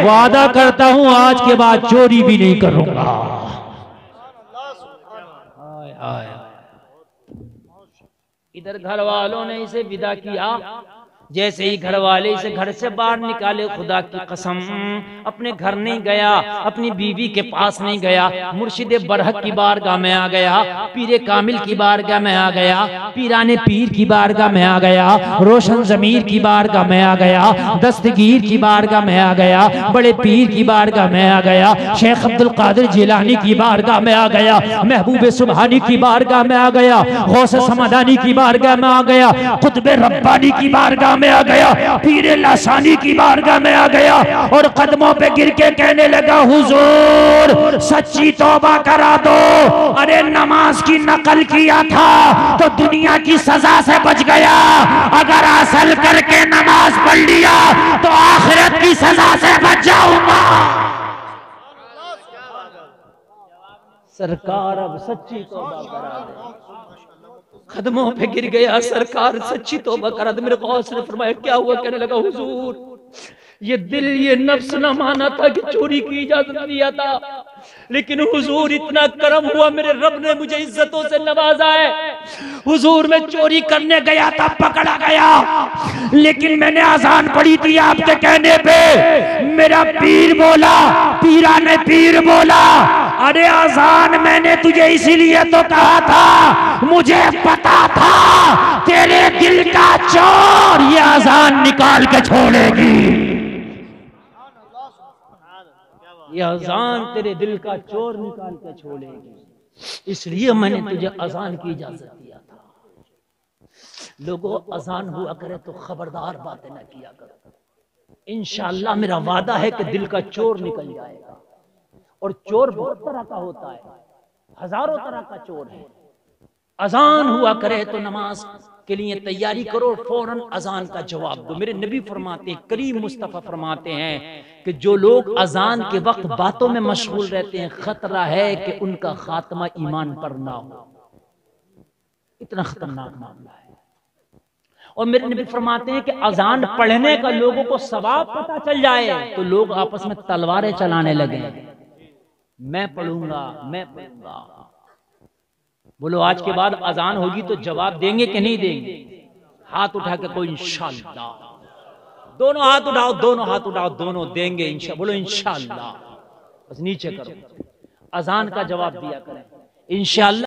वादा करता हूँ आज के बाद चोरी भी नहीं करूंगा। इधर घर वालों ने इसे विदा किया, जैसे ही घर वाले इसे घर से बाहर निकाले, खुदा की कसम अपने घर नहीं गया, अपनी बीवी के पास नहीं गया, मुर्शिद बरहक की बारगाह में आ गया, पीरे कामिल की बारगाह में आ गया, पीराने पीर की बारगाह में आ गया, रोशन जमीर की बारगाह में आ गया, दस्तगीर की बारगाह में आ गया, बड़े पीर की बारगाह में आ गया, शेख अब्दुल कादिर जिलानी की बारगाह में आ गया, महबूब सुबहानी की बारगाह में आ गया, गौस समदानी की बारगाह में आ गया, कुतुब रब्बानी की बारगाह में आ गया, पीरे लासानी की बारगाह में आ गया, और कदमों पे गिर के कहने लगा हुजूर सच्ची तौबा करा दो। अरे नमाज की नकल किया था तो दुनिया की सजा से बच गया, अगर असल करके नमाज पढ़ लिया तो आखिरत की सजा से बच जाऊंगा। सरकार अब सच्ची तौबा करा दे, कदमों पे गिर गया, सरकार सच्ची तौबा करा दे। मेरे गौस ने फरमाया क्या हुआ? कहने लगा हुजूर ये दिल ये नफ्स न माना था कि चोरी की इजाजत दिया था, लेकिन हुजूर इतना करम हुआ मेरे रब ने मुझे इज्जतों से नवाजा है। हुजूर मैं चोरी करने गया था, पकड़ा गया, लेकिन मैंने आजान पढ़ी थी आपके कहने पे, मेरा पीर बोला, पीरा ने पीर बोला अरे अजान मैंने तुझे इसीलिए तो कहा था, मुझे पता था तेरे दिल का चोर ये अजान निकाल के छोड़ेगी। ये अजान तेरे दिल का चोर निकाल के छोड़ेगी, इसलिए मैंने तुझे अजान की इजाजत दिया था। लोगों, अजान हुआ करे तो खबरदार बातें न किया करो। इंशाअल्लाह मेरा वादा है कि दिल का चोर निकल जाएगा। और चोर बहुत तरह का होता है, हजारों तरह का चोर है। अजान हुआ करे तो नमाज के लिए तैयारी करो, फौरन अजान का जवाब दो। मेरे नबी फरमाते हैं, करीम मुस्तफा फरमाते हैं कि जो लोग अजान के वक्त बातों में मशगूल रहते हैं, खतरा है कि उनका खात्मा ईमान पर ना हो। इतना खतरनाक मामला है। और मेरे नबी फरमाते हैं कि अजान पढ़ने का लोगों को सवाब पता चल जाए तो लोग आपस में तलवारें चलाने लगे, मैं पढ़ूंगा मैं पढ़ूंगा। बोलो, आज के बाद अजान होगी तो जवाब देंगे कि नहीं देंगे? हाथ उठा के कोई इंशाअल्लाह, दोनों हाथ उठाओ, दोनों हाथ उठाओ, दोनों देंगे इंशाअल्लाह। बोलो इंशाअल्लाह, बस नीचे करो, अजान का जवाब दिया करें इंशाअल्लाह।